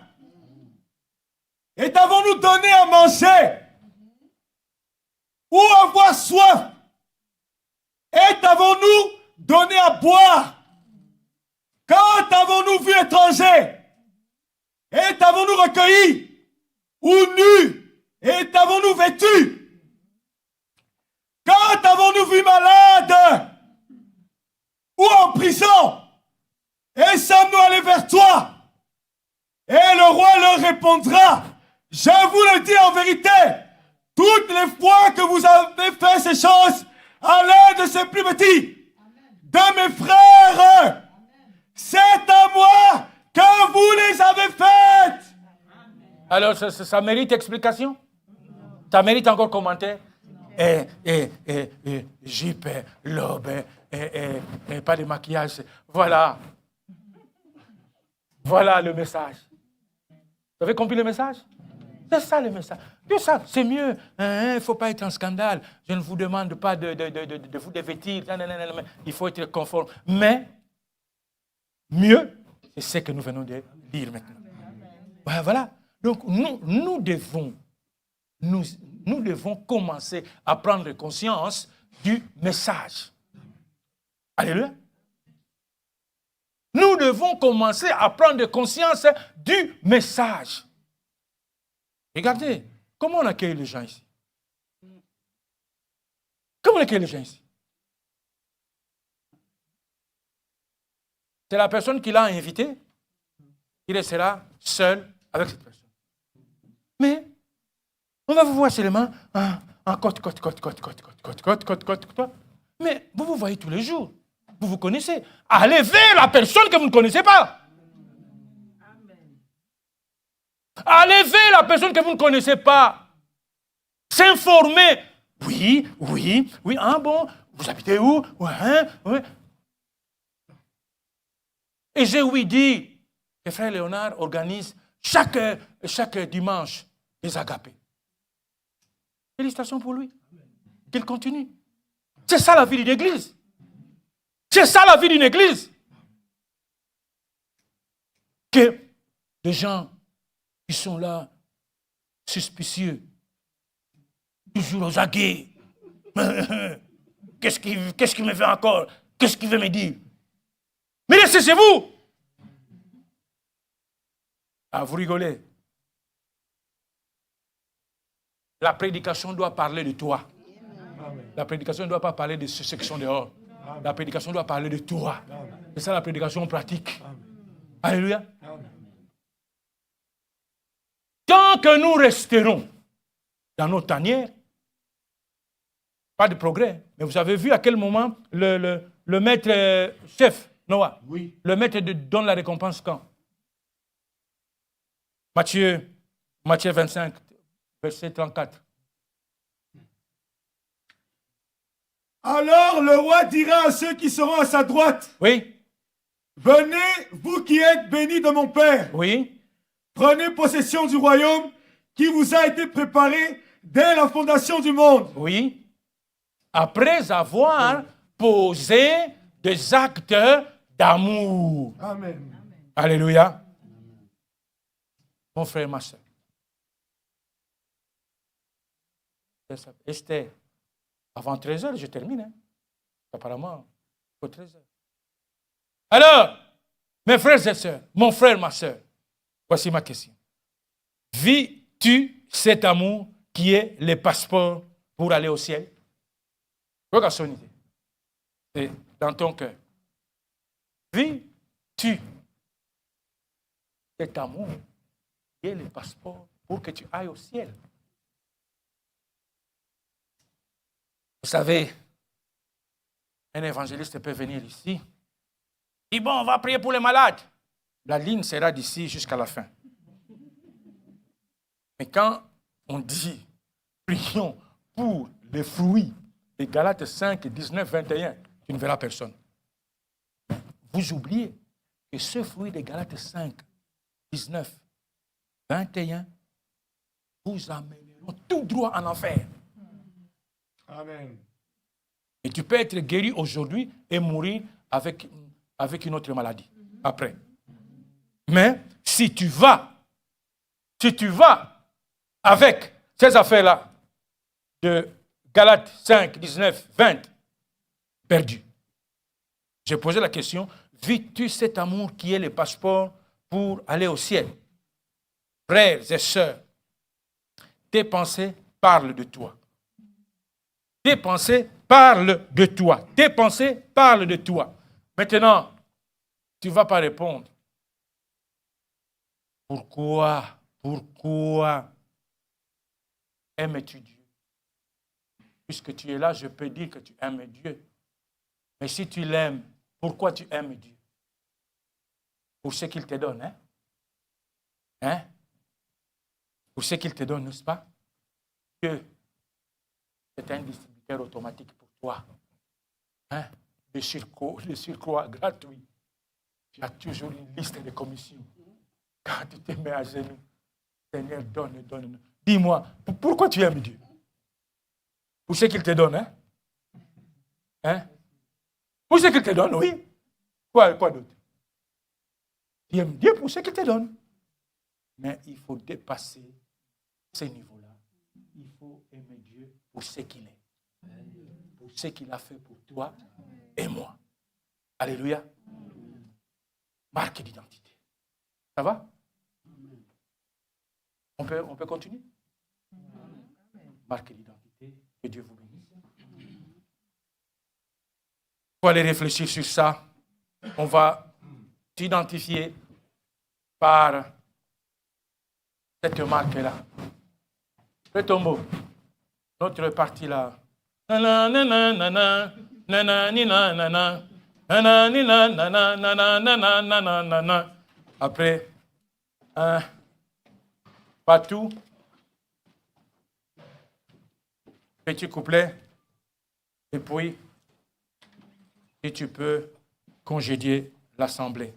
Et t'avons-nous donné à manger? Ou avoir soif? Et t'avons-nous donné à boire? Quand avons-nous vu étranger? Et t'avons-nous recueilli? Ou nu? Et t'avons-nous vêtu? Quand avons-nous vu malade? Ou en prison? Et sommes-nous allés vers toi? Et le roi leur répondra, je vous le dis en vérité, toutes les fois que vous avez fait ces choses à l'un de ces plus petits, de mes frères, c'est à moi que vous les avez faites. Alors, ça mérite explication? Ça mérite encore commentaire? Jupe, lobe, pas de maquillage. Voilà. Voilà le message. Vous avez compris le message? C'est ça le message. Tout ça, c'est mieux. Il ne faut pas être en scandale. Je ne vous demande pas de vous dévêtir. Non, il faut être conforme. Mais, mieux, c'est ce que nous venons de dire maintenant. Voilà. Donc, nous devons commencer à prendre conscience du message. Alléluia. Nous devons commencer à prendre conscience du message. Regardez, comment on accueille les gens ici? Comment on accueille les gens ici? C'est la personne qui l'a invité, qui restera seul avec cette personne. Mais, on va vous voir seulement en côte. Mais vous vous voyez tous les jours. Vous vous connaissez. Allez vers la personne que vous ne connaissez pas. Allez vers la personne que vous ne connaissez pas. S'informer. Oui. Ah bon, vous habitez où? Ouais. Et j'ai ouï dire que Frère Léonard organise chaque dimanche des agapés. Félicitations pour lui. Qu'il continue. C'est ça la vie d'une église. C'est ça la vie d'une église. Que des gens qui sont là, suspicieux, toujours aux aguets. Qu'est-ce qu'il me fait encore? Qu'est-ce qu'il veut me dire? Mais laissez chez vous. Ah, vous rigolez. La prédication doit parler de toi. La prédication ne doit pas parler de ceux qui sont dehors. La prédication doit parler de toi. C'est ça la prédication pratique. Alléluia. Tant que nous resterons dans nos tanières, pas de progrès. Mais vous avez vu à quel moment le maître chef, Noah, le maître donne la récompense quand? Matthieu 25, verset 34. Alors le roi dira à ceux qui seront à sa droite, Oui, venez, vous qui êtes bénis de mon Père, oui, prenez possession du royaume qui vous a été préparé dès la fondation du monde. oui. Après avoir posé des actes d'amour. Amen. Alléluia. Mon frère, ma soeur. Esther, avant 13h, je termine. Hein. Apparemment, il faut 13h. Alors, mes frères et sœurs, mon frère, ma soeur, voici ma question. Vis-tu cet amour qui est le passeport pour aller au ciel? Regarde son idée. C'est dans ton cœur. Vis-tu cet amour qui est le passeport pour que tu ailles au ciel? Vous savez, un évangéliste peut venir ici. Il dit, bon, on va prier pour les malades. La ligne sera d'ici jusqu'à la fin. Mais quand on dit, prions pour les fruits de Galates 5, 19, 21, tu ne verras personne. Vous oubliez que ce fruit de Galates 5, 19, 21, vous amèneront tout droit en enfer. Amen. Et tu peux être guéri aujourd'hui et mourir avec une autre maladie après. Mais si tu vas avec ces affaires-là de Galates 5, 19, 20, perdu. J'ai posé la question, vis-tu cet amour qui est le passeport pour aller au ciel? Frères et sœurs, tes pensées parlent de toi. Tes pensées parlent de toi. Tes pensées parlent de toi. Maintenant, tu ne vas pas répondre. Pourquoi aimes-tu Dieu? Puisque tu es là, je peux dire que tu aimes Dieu. Mais si tu l'aimes, pourquoi tu aimes Dieu? Pour ce qu'il te donne, hein? Hein? Pour ce qu'il te donne, n'est-ce pas? Dieu, c'est un distributeur automatique pour toi. Hein? Le surcroît gratuit. Tu as toujours une liste de commissions. Quand tu te mets à genoux, Seigneur, donne. Dis-moi, pourquoi tu aimes Dieu? Pour ce qu'il te donne, hein? Hein? Pour ce qu'il te donne, oui. Quoi d'autre? Tu aimes Dieu pour ce qu'il te donne. Mais il faut dépasser ces niveaux-là. Il faut aimer Dieu pour ce qu'il est. Pour ce qu'il a fait pour toi et moi. Alléluia. Marque d'identité. Ça va? On peut continuer? Marque d'identité. Que Dieu vous bénisse. Il faut aller réfléchir sur ça. On va t'identifier par cette marque-là. Le tombeau. Notre partie là. Après, pas tout. Petit couplet. Et puis, si tu peux congédier l'assemblée.